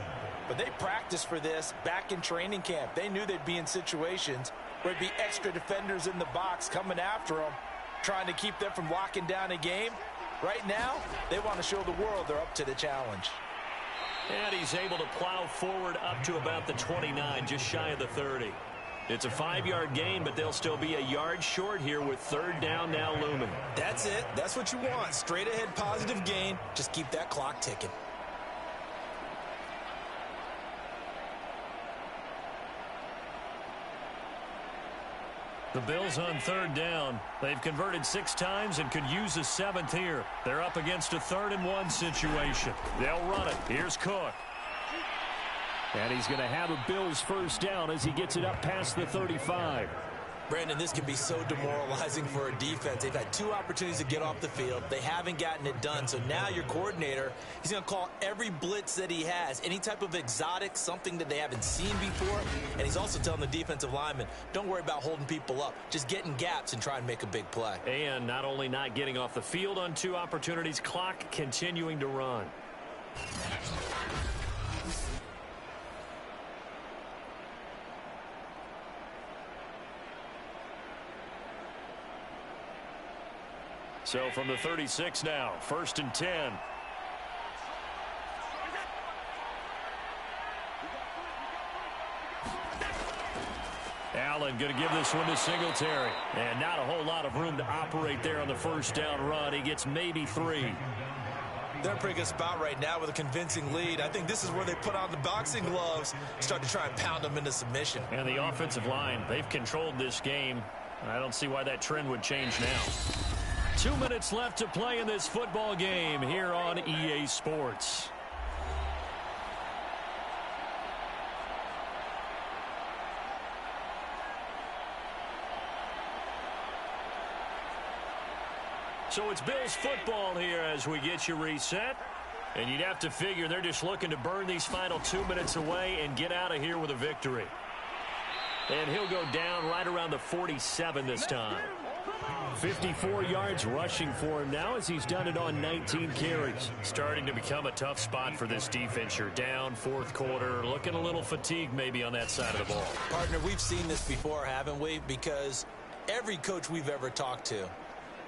but they practiced for this back in training camp. They knew they'd be in situations where there'd be extra defenders in the box coming after them, trying to keep them from locking down a game. Right now, they want to show the world they're up to the challenge. And he's able to plow forward up to about the 29, just shy of the 30. It's a 5-yard gain, but they'll still be a yard short here with 3rd down now looming. That's it. That's what you want. Straight ahead positive gain. Just keep that clock ticking. The Bills on third down. They've converted 6 times and could use a 7th here. They're up against a 3rd-and-1 situation. They'll run it. Here's Cook. And he's going to have a Bills first down as he gets it up past the 35. Brandon, this can be so demoralizing for a defense. They've had 2 opportunities to get off the field. They haven't gotten it done. So now your coordinator, he's going to call every blitz that he has, any type of exotic, something that they haven't seen before. And he's also telling the defensive lineman, don't worry about holding people up. Just get in gaps and try and make a big play. And not only not getting off the field on 2 opportunities, clock continuing to run. So from the 36 now, 1st and 10. Allen going to give this one to Singletary. And not a whole lot of room to operate there on the first down run. He gets maybe 3. They're in a pretty good spot right now with a convincing lead. I think this is where they put on the boxing gloves, start to try and pound them into submission. And the offensive line, they've controlled this game. I don't see why that trend would change now. 2 minutes left to play in this football game here on EA Sports. So it's Bills football here as we get you reset. And you'd have to figure they're just looking to burn these final 2 minutes away and get out of here with a victory. And he'll go down right around the 47 this time. 54 yards rushing for him now as he's done it on 19 carries. Starting to become a tough spot for this defense. You're down 4th quarter, looking a little fatigued maybe on that side of the ball. Partner, we've seen this before, haven't we? Because every coach we've ever talked to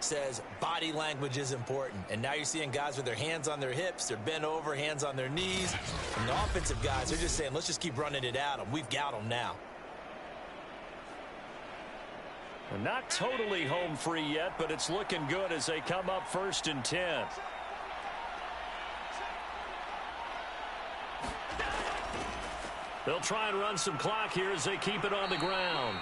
says body language is important. And now you're seeing guys with their hands on their hips, they're bent over, hands on their knees. And the offensive guys, they're just saying, let's just keep running it at them. We've got them now. Not totally home free yet, but it's looking good as they come up 1st and 10. They'll try and run some clock here as they keep it on the ground.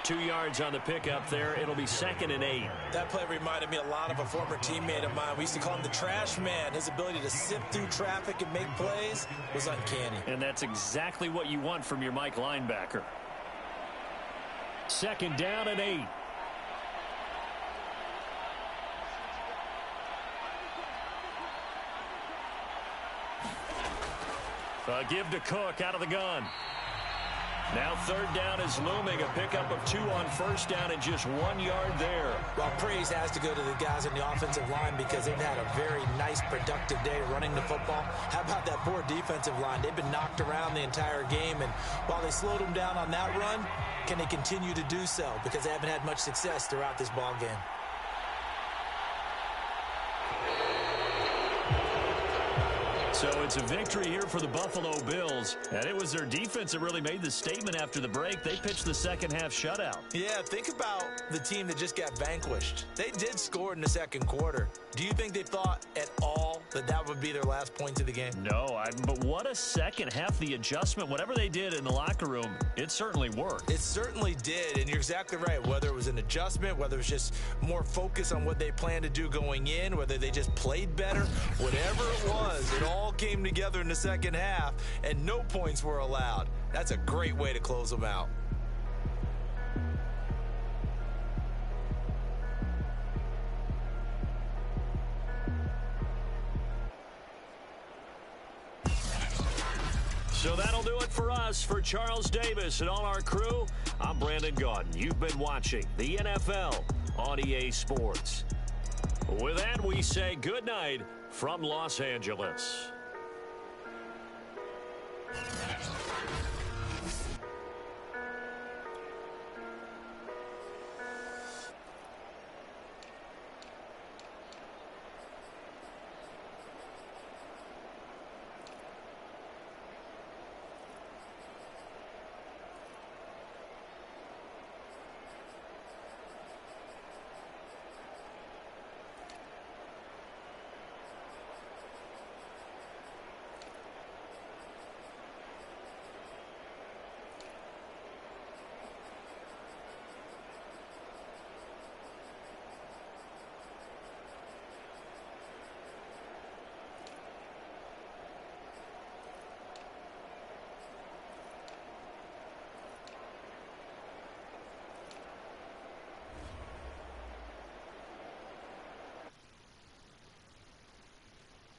2 yards on the pickup there. It'll be 2nd and 8. That play reminded me a lot of a former teammate of mine. We used to call him the trash man. His ability to sift through traffic and make plays was uncanny. And that's exactly what you want from your Mike linebacker. 2nd down and 8. Give to Cook out of the gun. Now 3rd down is looming. A pickup of 2 on 1st down and just 1 yard there. Well, praise has to go to the guys on the offensive line because they've had a very nice, productive day running the football. How about that poor defensive line? They've been knocked around the entire game, and while they slowed them down on that run, can they continue to do so? Because they haven't had much success throughout this ball game. So it's a victory here for the Buffalo Bills. And it was their defense that really made the statement after the break. They pitched the second half shutout. Yeah, think about the team that just got vanquished. They did score in the 2nd quarter. Do you think they thought at all that that would be their last points of the game? No, but what a second half. The adjustment, whatever they did in the locker room, it certainly worked. It certainly did, and you're exactly right. Whether it was an adjustment, whether it was just more focus on what they planned to do going in, whether they just played better, whatever it was, it all came together in the second half, and no points were allowed. That's a great way to close them out. So that'll do it for us. For Charles Davis and all our crew, I'm Brandon Gaudin. You've been watching the NFL on EA Sports. With that, we say good night from Los Angeles.